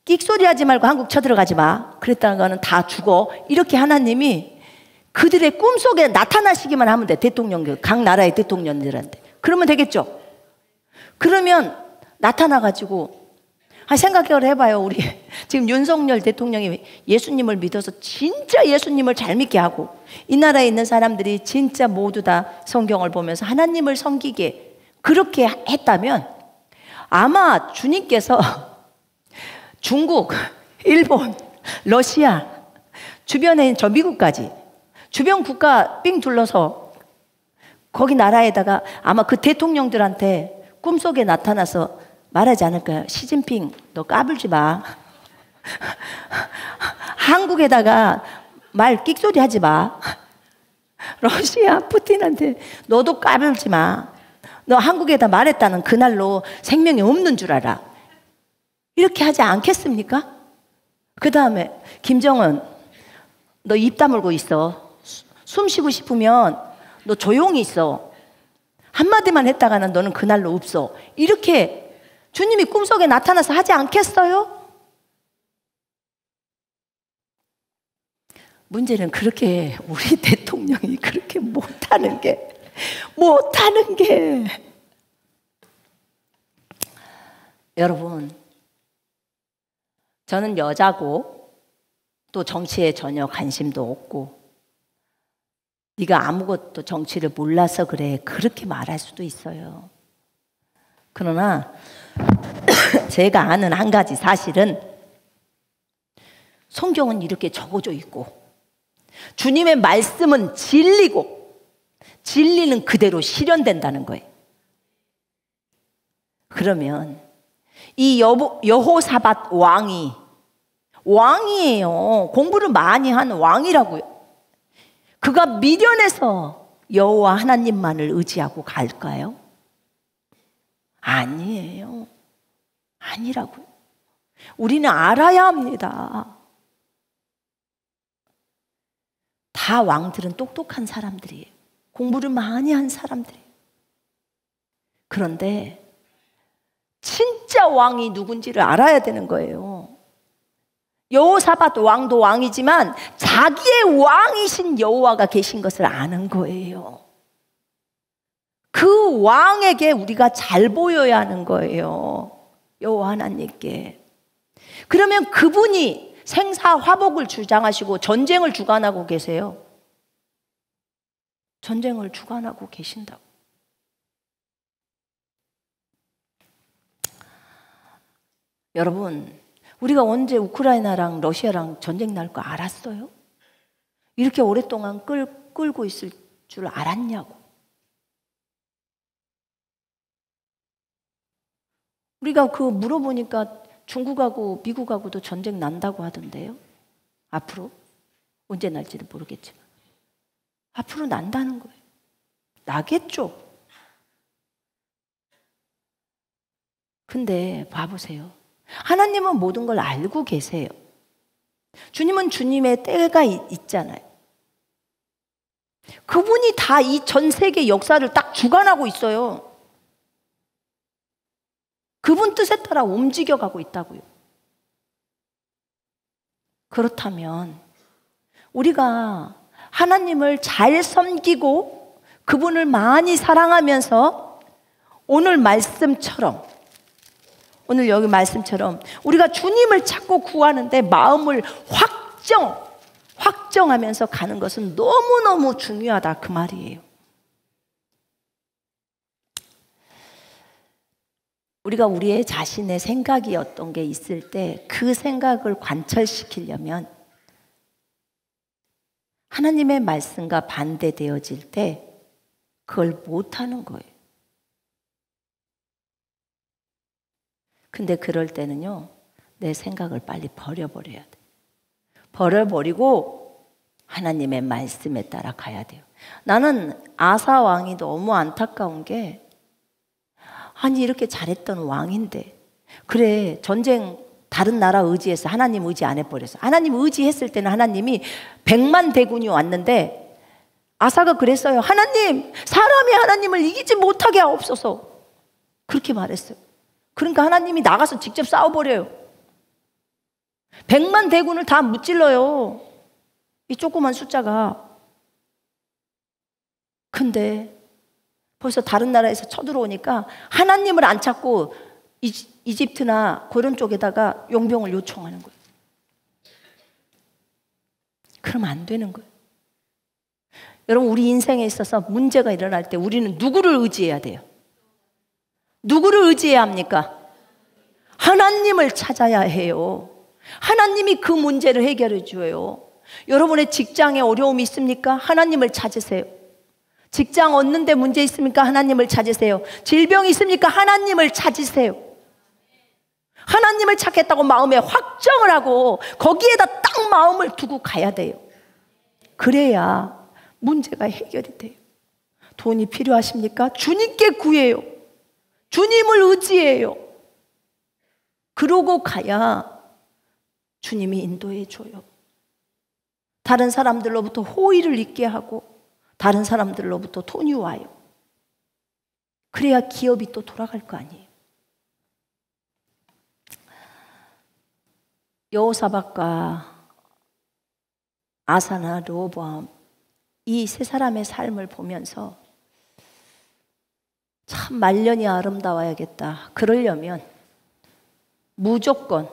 끽소리 하지 말고 한국 쳐들어가지 마 그랬다는 거는 다 죽어. 이렇게 하나님이 그들의 꿈속에 나타나시기만 하면 돼. 대통령 각 나라의 대통령들한테 그러면 되겠죠. 그러면 나타나가지고 생각을 해봐요. 우리 지금 윤석열 대통령이 예수님을 믿어서 진짜 예수님을 잘 믿게 하고 이 나라에 있는 사람들이 진짜 모두 다 성경을 보면서 하나님을 섬기게 그렇게 했다면 아마 주님께서 중국, 일본, 러시아 주변에 있는 저 미국까지 주변 국가 삥 둘러서 거기 나라에다가 아마 그 대통령들한테 꿈속에 나타나서 말하지 않을까요? 시진핑 너 까불지 마. 한국에다가 말 끽소리 하지 마. 러시아 푸틴한테 너도 까불지 마. 너 한국에다 말했다는 그날로 생명이 없는 줄 알아. 이렇게 하지 않겠습니까? 그 다음에 김정은, 너 입 다물고 있어. 숨 쉬고 싶으면 너 조용히 있어. 한마디만 했다가는 너는 그날로 없어. 이렇게 주님이 꿈속에 나타나서 하지 않겠어요? 문제는 그렇게 우리 대통령이 그렇게 못하는 게 여러분, 저는 여자고 또 정치에 전혀 관심도 없고 네가 아무것도 정치를 몰라서 그래, 그렇게 말할 수도 있어요. 그러나 제가 아는 한 가지 사실은 성경은 이렇게 적어져 있고 주님의 말씀은 진리고 진리는 그대로 실현된다는 거예요. 그러면 이 여호사밧 왕이에요. 공부를 많이 한 왕이라고요. 그가 미련해서 여호와 하나님만을 의지하고 갈까요? 아니에요. 아니라고요. 우리는 알아야 합니다. 다 왕들은 똑똑한 사람들이에요. 공부를 많이 한 사람들이에요. 그런데 진짜 왕이 누군지를 알아야 되는 거예요. 여호사밧 왕도 왕이지만 자기의 왕이신 여호와가 계신 것을 아는 거예요. 그 왕에게 우리가 잘 보여야 하는 거예요. 여호와 하나님께. 그러면 그분이 생사화복을 주장하시고 전쟁을 주관하고 계세요. 전쟁을 주관하고 계신다고. 여러분, 우리가 언제 우크라이나랑 러시아랑 전쟁 날 거 알았어요? 이렇게 오랫동안 끌고 있을 줄 알았냐고. 우리가 물어보니까 중국하고 미국하고도 전쟁 난다고 하던데요. 앞으로 언제 날지는 모르겠지만 앞으로 난다는 거예요. 나겠죠. 근데 봐보세요. 하나님은 모든 걸 알고 계세요. 주님은 주님의 때가 있잖아요. 그분이 다 이 전 세계 역사를 딱 주관하고 있어요. 그분 뜻에 따라 움직여가고 있다고요. 그렇다면 우리가 하나님을 잘 섬기고 그분을 많이 사랑하면서 오늘 여기 말씀처럼 우리가 주님을 찾고 구하는데 마음을 확정하면서 가는 것은 너무너무 중요하다, 그 말이에요. 우리가 우리의 자신의 생각이 어떤 게 있을 때 그 생각을 관철시키려면 하나님의 말씀과 반대되어질 때 그걸 못하는 거예요. 근데 그럴 때는요, 내 생각을 빨리 버려버려야 돼. 버려버리고 하나님의 말씀에 따라 가야 돼요. 나는 아사 왕이 너무 안타까운 게, 아니 이렇게 잘했던 왕인데 그래 전쟁 다른 나라 의지해서 하나님 의지 안 해버렸어. 하나님 의지했을 때는 하나님이 100만 대군이 왔는데 아사가 그랬어요. 하나님, 사람이 하나님을 이기지 못하게 하옵소서. 그렇게 말했어요. 그러니까 하나님이 나가서 직접 싸워버려요. 100만 대군을 다 무찔러요, 이 조그만 숫자가. 근데 벌써 다른 나라에서 쳐들어오니까 하나님을 안 찾고 이집트나 그런 쪽에다가 용병을 요청하는 거예요. 그러면 안 되는 거예요. 여러분, 우리 인생에 있어서 문제가 일어날 때 우리는 누구를 의지해야 돼요? 누구를 의지해야 합니까? 하나님을 찾아야 해요. 하나님이 그 문제를 해결해 줘요. 여러분의 직장에 어려움이 있습니까? 하나님을 찾으세요. 직장 얻는데 문제 있습니까? 하나님을 찾으세요. 질병이 있습니까? 하나님을 찾으세요. 하나님을 찾겠다고 마음에 확정을 하고 거기에다 딱 마음을 두고 가야 돼요. 그래야 문제가 해결이 돼요. 돈이 필요하십니까? 주님께 구해요. 주님을 의지해요. 그러고 가야 주님이 인도해 줘요. 다른 사람들로부터 호의를 잊게 하고 다른 사람들로부터 돈이 와요. 그래야 기업이 또 돌아갈 거 아니에요. 여호사밧과 아사나 르호보암 이 세 사람의 삶을 보면서 참 말년이 아름다워야겠다. 그러려면 무조건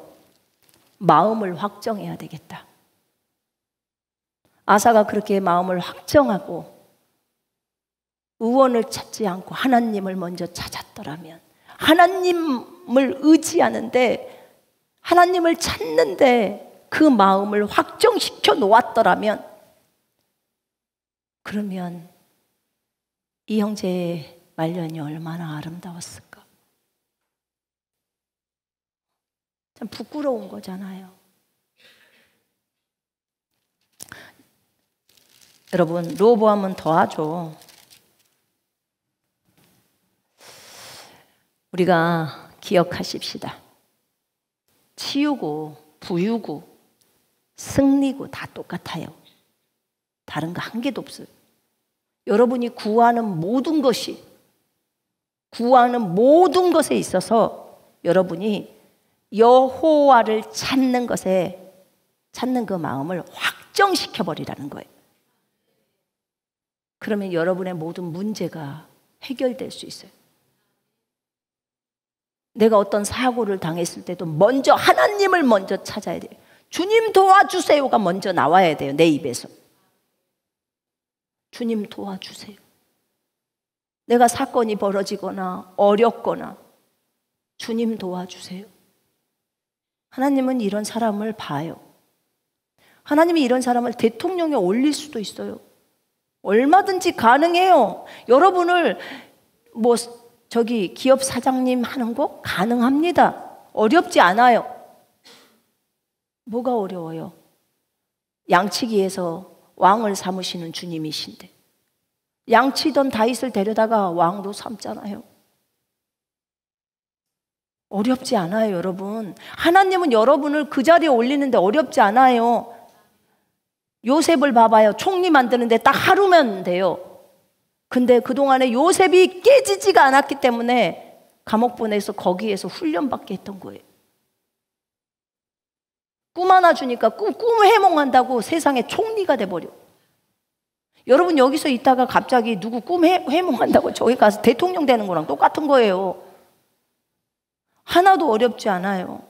마음을 확정해야 되겠다. 아사가 그렇게 마음을 확정하고 의원을 찾지 않고 하나님을 먼저 찾았더라면, 하나님을 의지하는데 하나님을 찾는데 그 마음을 확정시켜 놓았더라면, 그러면 이 형제의 말년이 얼마나 아름다웠을까. 참 부끄러운 거잖아요. 여러분, 르호보암은 더하죠. 우리가 기억하십시다. 치우고 부유고 승리고 다 똑같아요. 다른 거 한 개도 없어요. 여러분이 구하는 모든 것에 있어서 여러분이 여호와를 찾는 그 마음을 확정시켜 버리라는 거예요. 그러면 여러분의 모든 문제가 해결될 수 있어요. 내가 어떤 사고를 당했을 때도 먼저 하나님을 먼저 찾아야 돼요. 주님 도와주세요가 먼저 나와야 돼요. 내 입에서. 주님 도와주세요. 내가 사건이 벌어지거나 어렵거나 주님 도와주세요. 하나님은 이런 사람을 봐요. 하나님이 이런 사람을 대통령에 올릴 수도 있어요. 얼마든지 가능해요. 여러분을 기업 사장님 하는 거 가능합니다. 어렵지 않아요. 뭐가 어려워요? 양치기에서 왕을 삼으시는 주님이신데 양치던 다윗을 데려다가 왕으로 삼잖아요. 어렵지 않아요, 여러분. 하나님은 여러분을 그 자리에 올리는데 어렵지 않아요. 요셉을 봐봐요. 총리 만드는데 딱 하루면 돼요. 근데 그동안에 요셉이 깨지지가 않았기 때문에 감옥 보내서 거기에서 훈련받게 했던 거예요. 꿈 하나 주니까 꿈 해몽한다고 세상에 총리가 돼버려. 여러분 여기서 있다가 갑자기 누구 꿈 해몽한다고 저기 가서 대통령 되는 거랑 똑같은 거예요. 하나도 어렵지 않아요.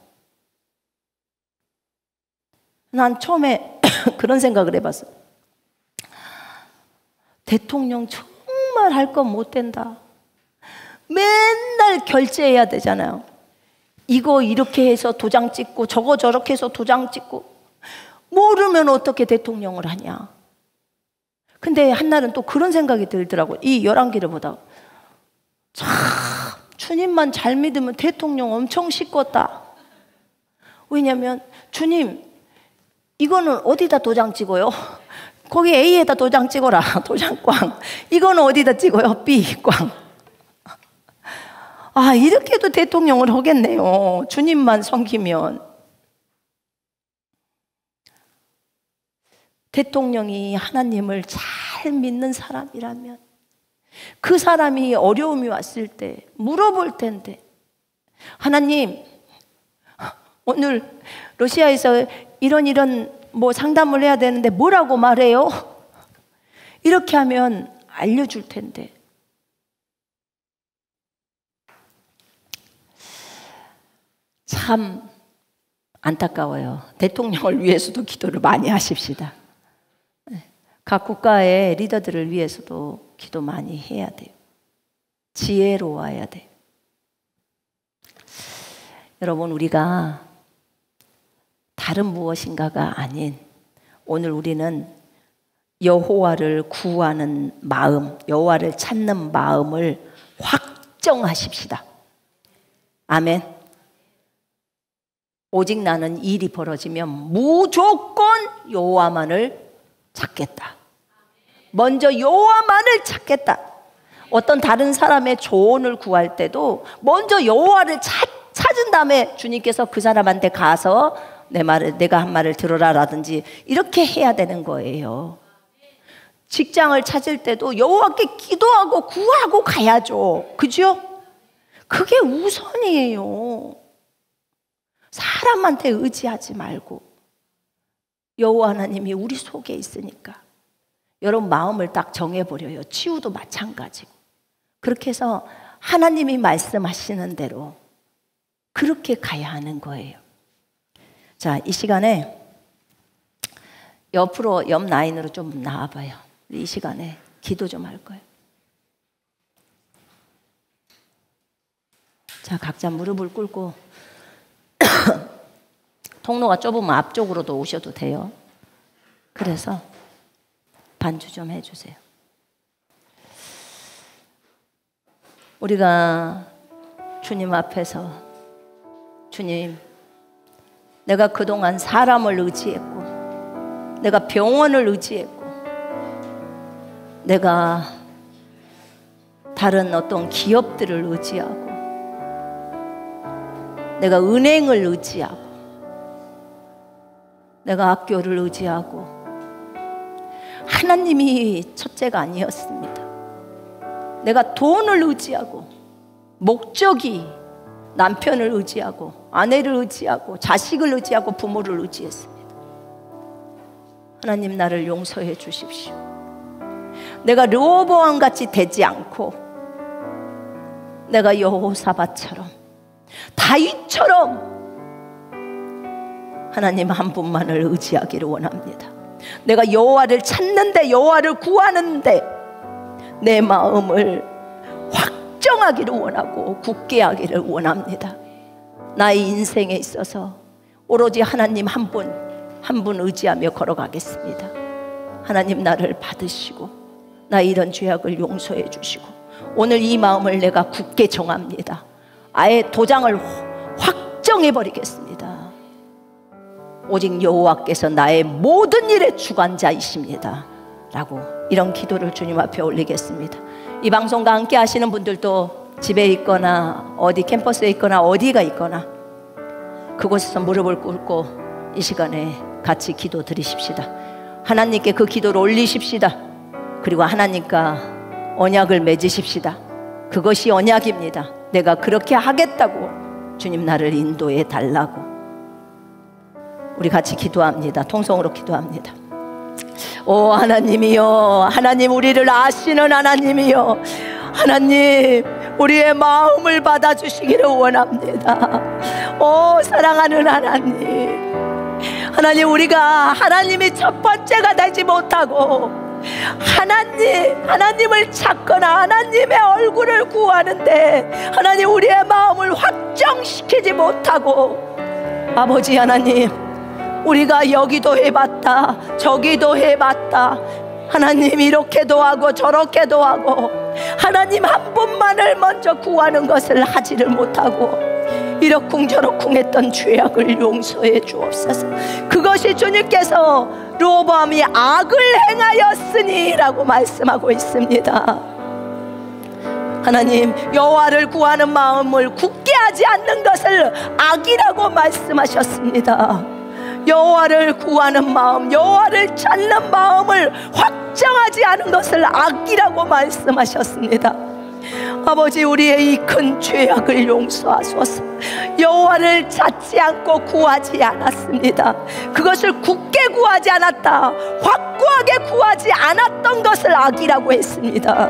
난 처음에 그런 생각을 해봤어. 대통령 정말 할 건 못 된다. 맨날 결제해야 되잖아요. 이거 이렇게 해서 도장 찍고 저거 저렇게 해서 도장 찍고 모르면 어떻게 대통령을 하냐. 근데 한날은 또 그런 생각이 들더라고요. 이 열왕기를 보다가 참 주님만 잘 믿으면 대통령 엄청 쉽겠다. 왜냐면 주님 이거는 어디다 도장 찍어요? 거기 A에다 도장 찍어라. 도장꽝. 이거는 어디다 찍어요? B꽝. 아, 이렇게도 대통령을 하겠네요. 주님만 섬기면. 대통령이 하나님을 잘 믿는 사람이라면 그 사람이 어려움이 왔을 때 물어볼 텐데, 하나님 오늘 러시아에서 이런 상담을 해야 되는데 뭐라고 말해요? 이렇게 하면 알려줄 텐데. 참 안타까워요. 대통령을 위해서도 기도를 많이 하십시다. 각 국가의 리더들을 위해서도 기도 많이 해야 돼요. 지혜로워야 돼요. 여러분, 우리가 다른 무엇인가가 아닌 오늘 우리는 여호와를 구하는 마음, 여호와를 찾는 마음을 확정하십시다. 아멘. 오직 나는 일이 벌어지면 무조건 여호와만을 찾겠다. 먼저 여호와만을 찾겠다. 어떤 다른 사람의 조언을 구할 때도 먼저 여호와를 찾은다. 다음에 주님께서 그 사람한테 가서 내가 한 말을 들어라라든지 이렇게 해야 되는 거예요. 직장을 찾을 때도 여호와께 기도하고 구하고 가야죠. 그죠? 그게 우선이에요. 사람한테 의지하지 말고 여호와 하나님이 우리 속에 있으니까 여러분 마음을 딱 정해버려요. 치유도 마찬가지고. 그렇게 해서 하나님이 말씀하시는 대로 그렇게 가야 하는 거예요. 자, 이 시간에 옆 라인으로 좀 나와봐요. 이 시간에 기도 좀 할 거예요. 자, 각자 무릎을 꿇고 통로가 좁으면 앞쪽으로도 오셔도 돼요. 그래서 반주 좀 해주세요. 우리가 주님 앞에서 주님, 내가 그동안 사람을 의지했고 내가 병원을 의지했고 내가 다른 어떤 기업들을 의지하고 내가 은행을 의지하고 내가 학교를 의지하고 하나님이 첫째가 아니었습니다. 내가 돈을 의지하고 목적이 남편을 의지하고 아내를 의지하고 자식을 의지하고 부모를 의지했습니다. 하나님 나를 용서해 주십시오. 내가 르호보암같이 되지 않고 내가 여호사밧처럼 다윗처럼 하나님 한 분만을 의지하기를 원합니다. 내가 여호와를 찾는데 여호와를 구하는데 내 마음을 확정하기를 원하고 굳게 하기를 원합니다. 나의 인생에 있어서 오로지 하나님 한 분 의지하며 걸어가겠습니다. 하나님 나를 받으시고 나의 이런 죄악을 용서해 주시고 오늘 이 마음을 내가 굳게 정합니다. 아예 도장을 확정해 버리겠습니다. 오직 여호와께서 나의 모든 일의 주관자이십니다 라고 이런 기도를 주님 앞에 올리겠습니다. 이 방송과 함께 하시는 분들도 집에 있거나 어디 캠퍼스에 있거나 어디가 있거나 그곳에서 무릎을 꿇고 이 시간에 같이 기도 드리십시다. 하나님께 그 기도를 올리십시다. 그리고 하나님과 언약을 맺으십시다. 그것이 언약입니다. 내가 그렇게 하겠다고 주님 나를 인도해 달라고. 우리 같이 기도합니다. 통성으로 기도합니다. 오 하나님이여, 하나님 우리를 아시는 하나님이여, 하나님 우리의 마음을 받아주시기를 원합니다. 오 사랑하는 하나님, 하나님 우리가 하나님이 첫 번째가 되지 못하고 하나님을 찾거나 하나님의 얼굴을 구하는데 하나님 우리의 마음을 확정시키지 못하고 아버지 하나님 우리가 여기도 해봤다 저기도 해봤다 하나님 이렇게도 하고 저렇게도 하고 하나님 한 분만을 먼저 구하는 것을 하지를 못하고 이러쿵저러쿵 했던 죄악을 용서해 주옵소서. 그것이 주님께서 르호보암이 악을 행하였으니 라고 말씀하고 있습니다. 하나님 여호와를 구하는 마음을 굳게 하지 않는 것을 악이라고 말씀하셨습니다. 여호와를 구하는 마음, 여호와를 찾는 마음을 확정하지 않은 것을 악이라고 말씀하셨습니다. 아버지 우리의 이 큰 죄악을 용서하소서. 여호와를 찾지 않고 구하지 않았습니다. 그것을 굳게 구하지 않았다, 확고하게 구하지 않았던 것을 악이라고 했습니다.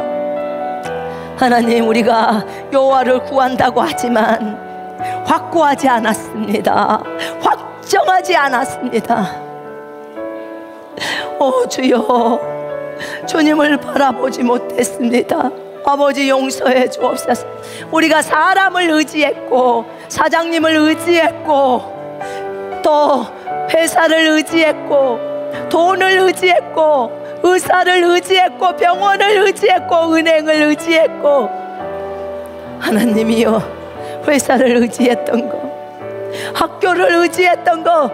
하나님 우리가 여호와를 구한다고 하지만 확고하지 않았습니다. 확정하지 않았습니다. 오 주여, 주님을 바라보지 못했습니다. 아버지 용서해 주옵소서. 우리가 사람을 의지했고 사장님을 의지했고 또 회사를 의지했고 돈을 의지했고 의사를 의지했고 병원을 의지했고 은행을 의지했고 하나님이여 회사를 의지했던 거, 학교를 의지했던 거,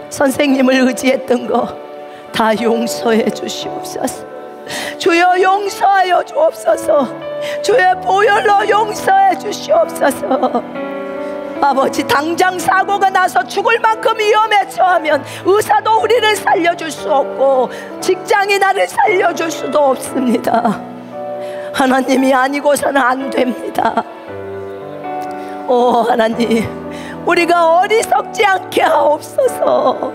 선생님을 의지했던 거 다 용서해 주시옵소서. 주여 용서하여 주옵소서. 주의 보혈로 용서해 주시옵소서. 아버지, 당장 사고가 나서 죽을 만큼 위험에 처하면 의사도 우리를 살려줄 수 없고 직장이 나를 살려줄 수도 없습니다. 하나님이 아니고서는 안 됩니다. 오 하나님, 우리가 어리석지 않게 하옵소서.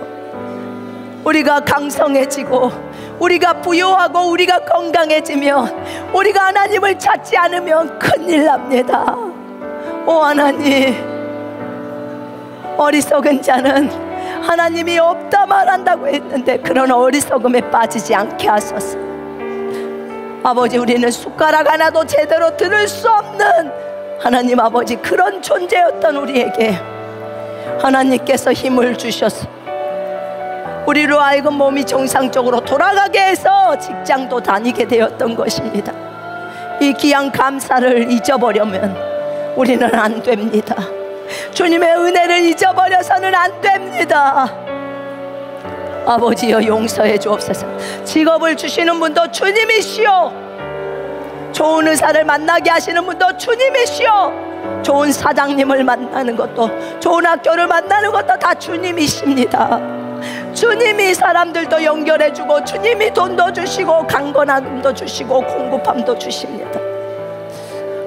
우리가 강성해지고 우리가 부유하고 우리가 건강해지면, 우리가 하나님을 찾지 않으면 큰일 납니다. 오 하나님, 어리석은 자는 하나님이 없다 말한다고 했는데 그런 어리석음에 빠지지 않게 하소서. 아버지, 우리는 숟가락 하나도 제대로 들을 수 없는 하나님 아버지, 그런 존재였던 우리에게 하나님께서 힘을 주셔서 우리로 하여금 몸이 정상적으로 돌아가게 해서 직장도 다니게 되었던 것입니다. 이 귀한 감사를 잊어버리면 우리는 안 됩니다. 주님의 은혜를 잊어버려서는 안 됩니다. 아버지여, 용서해 주옵소서. 직업을 주시는 분도 주님이시오. 좋은 의사를 만나게 하시는 분도 주님이시오. 좋은 사장님을 만나는 것도, 좋은 학교를 만나는 것도 다 주님이십니다. 주님이 사람들도 연결해주고, 주님이 돈도 주시고 강건함도 주시고 공급함도 주십니다.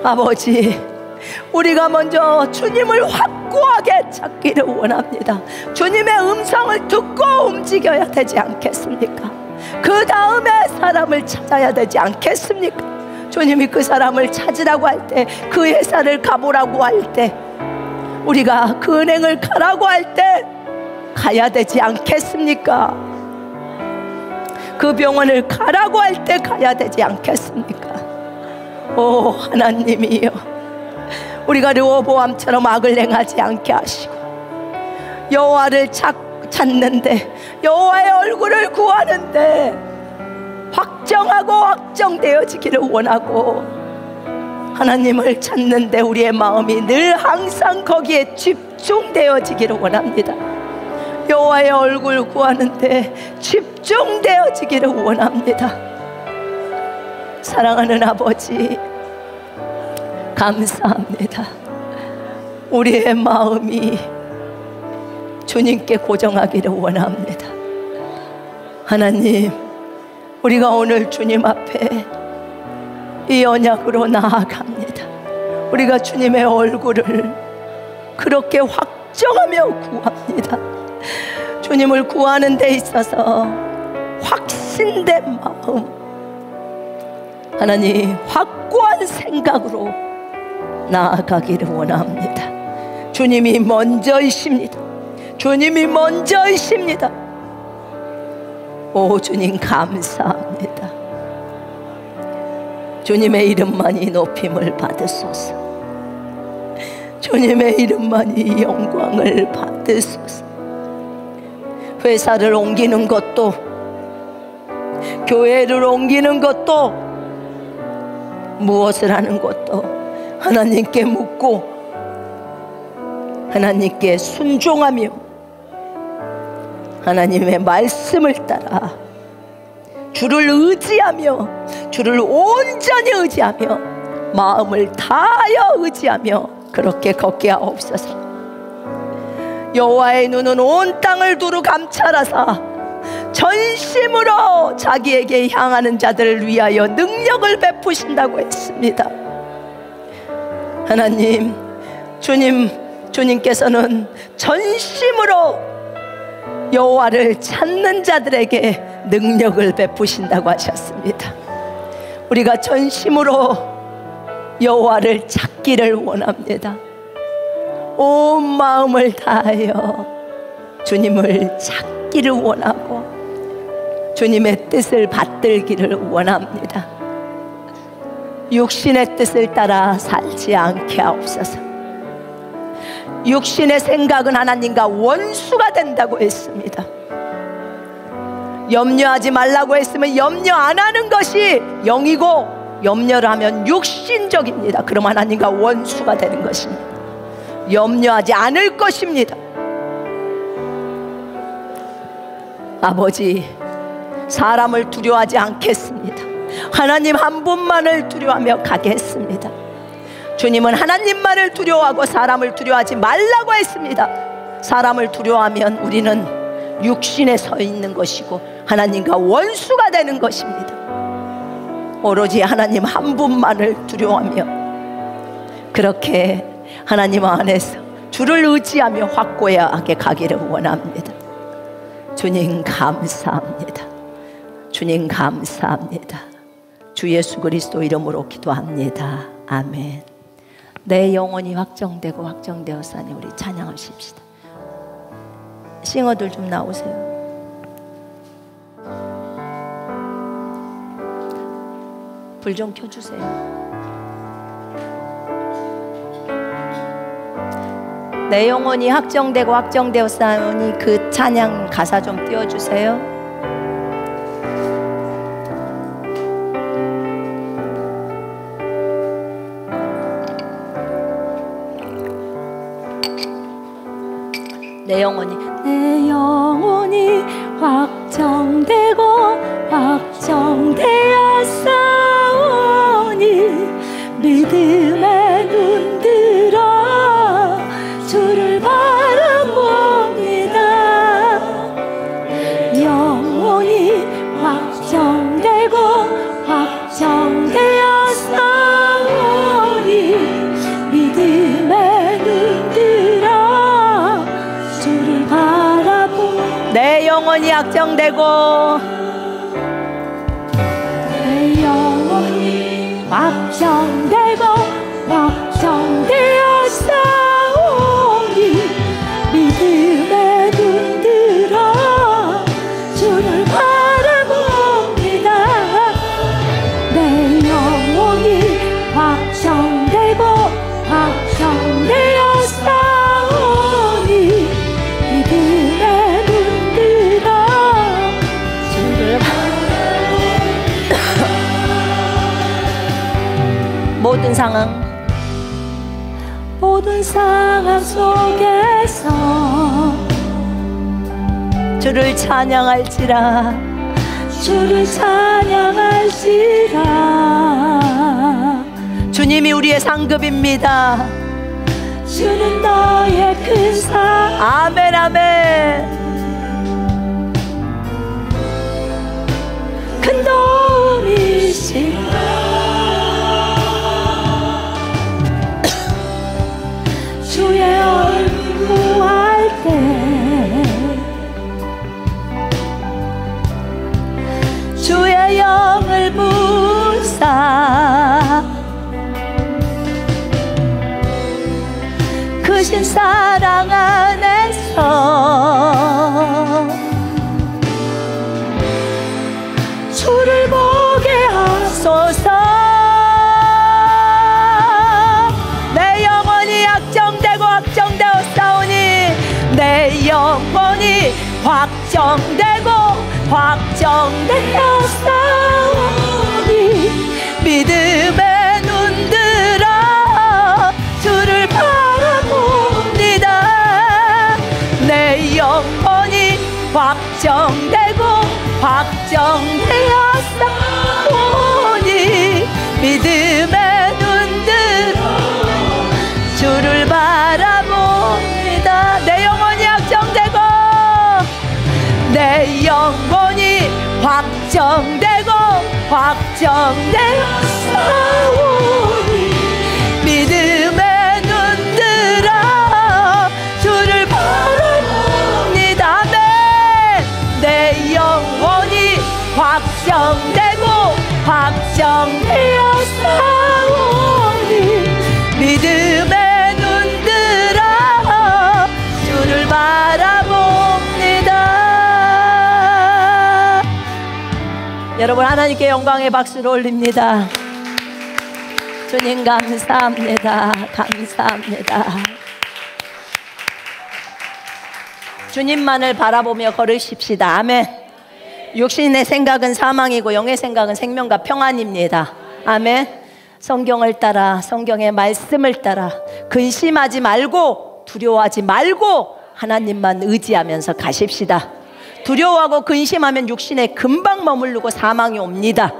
아버지, 우리가 먼저 주님을 확고하게 찾기를 원합니다. 주님의 음성을 듣고 움직여야 되지 않겠습니까? 그 다음에 사람을 찾아야 되지 않겠습니까? 주님이 그 사람을 찾으라고 할 때, 그 회사를 가보라고 할 때, 우리가 그 은행을 가라고 할 때 가야 되지 않겠습니까? 그 병원을 가라고 할 때 가야 되지 않겠습니까? 오 하나님이여, 우리가 르호보암처럼 악을 행하지 않게 하시고 여호와를 찾는데, 여호와의 얼굴을 구하는데 확정하고 확정되어지기를 원하고, 하나님을 찾는데 우리의 마음이 늘 항상 거기에 집중되어지기를 원합니다. 여호와의 얼굴 구하는데 집중되어지기를 원합니다. 사랑하는 아버지, 감사합니다. 우리의 마음이 주님께 고정하기를 원합니다. 하나님, 우리가 오늘 주님 앞에 이 언약으로 나아갑니다. 우리가 주님의 얼굴을 그렇게 확정하며 구합니다. 주님을 구하는 데 있어서 확신된 마음, 하나님 확고한 생각으로 나아가기를 원합니다. 주님이 먼저이십니다. 주님이 먼저이십니다. 오 주님, 감사합니다. 주님의 이름만이 높임을 받으소서. 주님의 이름만이 영광을 받으소서. 회사를 옮기는 것도, 교회를 옮기는 것도, 무엇을 하는 것도 하나님께 묻고 하나님께 순종하며 하나님의 말씀을 따라 주를 의지하며, 주를 온전히 의지하며, 마음을 다하여 의지하며 그렇게 걷게 하옵소서. 여호와의 눈은 온 땅을 두루 감찰하사 전심으로 자기에게 향하는 자들을 위하여 능력을 베푸신다고 했습니다. 하나님, 주님께서는 전심으로 여호와를 찾는 자들에게 능력을 베푸신다고 하셨습니다. 우리가 전심으로 여호와를 찾기를 원합니다. 온 마음을 다하여 주님을 찾기를 원하고 주님의 뜻을 받들기를 원합니다. 육신의 뜻을 따라 살지 않게 하옵소서. 육신의 생각은 하나님과 원수가 된다고 했습니다. 염려하지 말라고 했으면 염려 안 하는 것이 영이고, 염려를 하면 육신적입니다. 그럼 하나님과 원수가 되는 것입니다. 염려하지 않을 것입니다. 아버지, 사람을 두려워하지 않겠습니다. 하나님 한 분만을 두려워하며 가겠습니다. 주님은 하나님만을 두려워하고 사람을 두려워하지 말라고 했습니다. 사람을 두려워하면 우리는 육신에 서 있는 것이고 하나님과 원수가 되는 것입니다. 오로지 하나님 한 분만을 두려워하며 그렇게 하나님 안에서 주를 의지하며 확고하게 가기를 원합니다. 주님 감사합니다. 주님 감사합니다. 주 예수 그리스도 이름으로 기도합니다. 아멘. 내 영혼이 확정되고 확정되었사니 우리 찬양하십시다. 싱어들 좀 나오세요. 불 좀 켜주세요. 내 영혼이 확정되고 확정되었사니 그 찬양 가사 좀 띄워주세요. 내 영혼이 확정되고 확정되었사오니 믿음에 눈들어 주를 바라봅니다. 영혼이 확정되고 확정되었사오니 믿음에 눈들어 내 영혼이 확정되고 내 영혼이 확정되고 확정되었사오니 믿음에 눈들어 주를 바라봅니다. 내 영혼이 확정되고 확정되었사오니 믿음에 모든 상황 속에서 주를 찬양할지라 주님이 우리의 상급입니다. 주는 너의 큰 사랑. 아멘 아멘. 큰 도움이시라. 주의 얼굴 구할 때 주의 영을 부사 크신 사랑 안에서 주를 보게 하소서. 내 영혼이 확정되고 확정되었사오니 내 영혼이 확정되고 확정되었사오니 믿음에 눈들어 주를 바라봅니다. 내 영혼이 확정되고 확정되었사오니 믿음에 눈들어 주를 바라봅니다. 내 영혼이 확정되고 내 영혼이 확정되고 확정되었사오니 믿음에 눈들어 주를 바라봅니다. 내 영혼이 확정되고 확정되었사오니 믿음에 눈들어 주를 바라봅니다. 여러분 하나님께 영광의 박수를 올립니다. 주님 감사합니다. 감사합니다. 주님만을 바라보며 걸으십시다. 아멘. 육신의 생각은 사망이고 영의 생각은 생명과 평안입니다. 아멘. 성경을 따라 성경의 말씀을 따라 근심하지 말고 두려워하지 말고 하나님만 의지하면서 가십시다. 두려워하고 근심하면 육신에 금방 머무르고 사망이 옵니다.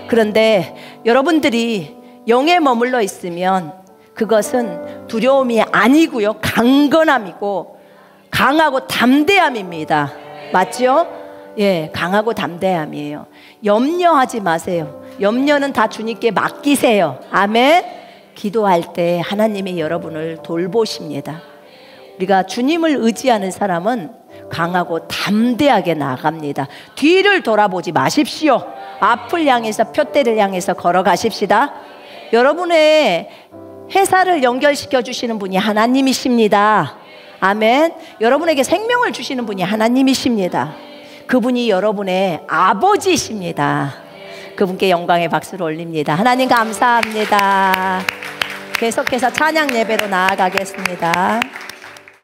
그런데 여러분들이 영에 머물러 있으면 그것은 두려움이 아니고요, 강건함이고 강하고 담대함입니다. 맞죠? 예, 강하고 담대함이에요. 염려하지 마세요. 염려는 다 주님께 맡기세요. 아멘. 기도할 때 하나님이 여러분을 돌보십니다. 우리가 주님을 의지하는 사람은 강하고 담대하게 나아갑니다. 뒤를 돌아보지 마십시오. 앞을 향해서, 표대를 향해서 걸어가십시다. 여러분의 회사를 연결시켜 주시는 분이 하나님이십니다. 아멘. 여러분에게 생명을 주시는 분이 하나님이십니다. 그분이 여러분의 아버지이십니다. 그분께 영광의 박수를 올립니다. 하나님 감사합니다. 계속해서 찬양 예배로 나아가겠습니다.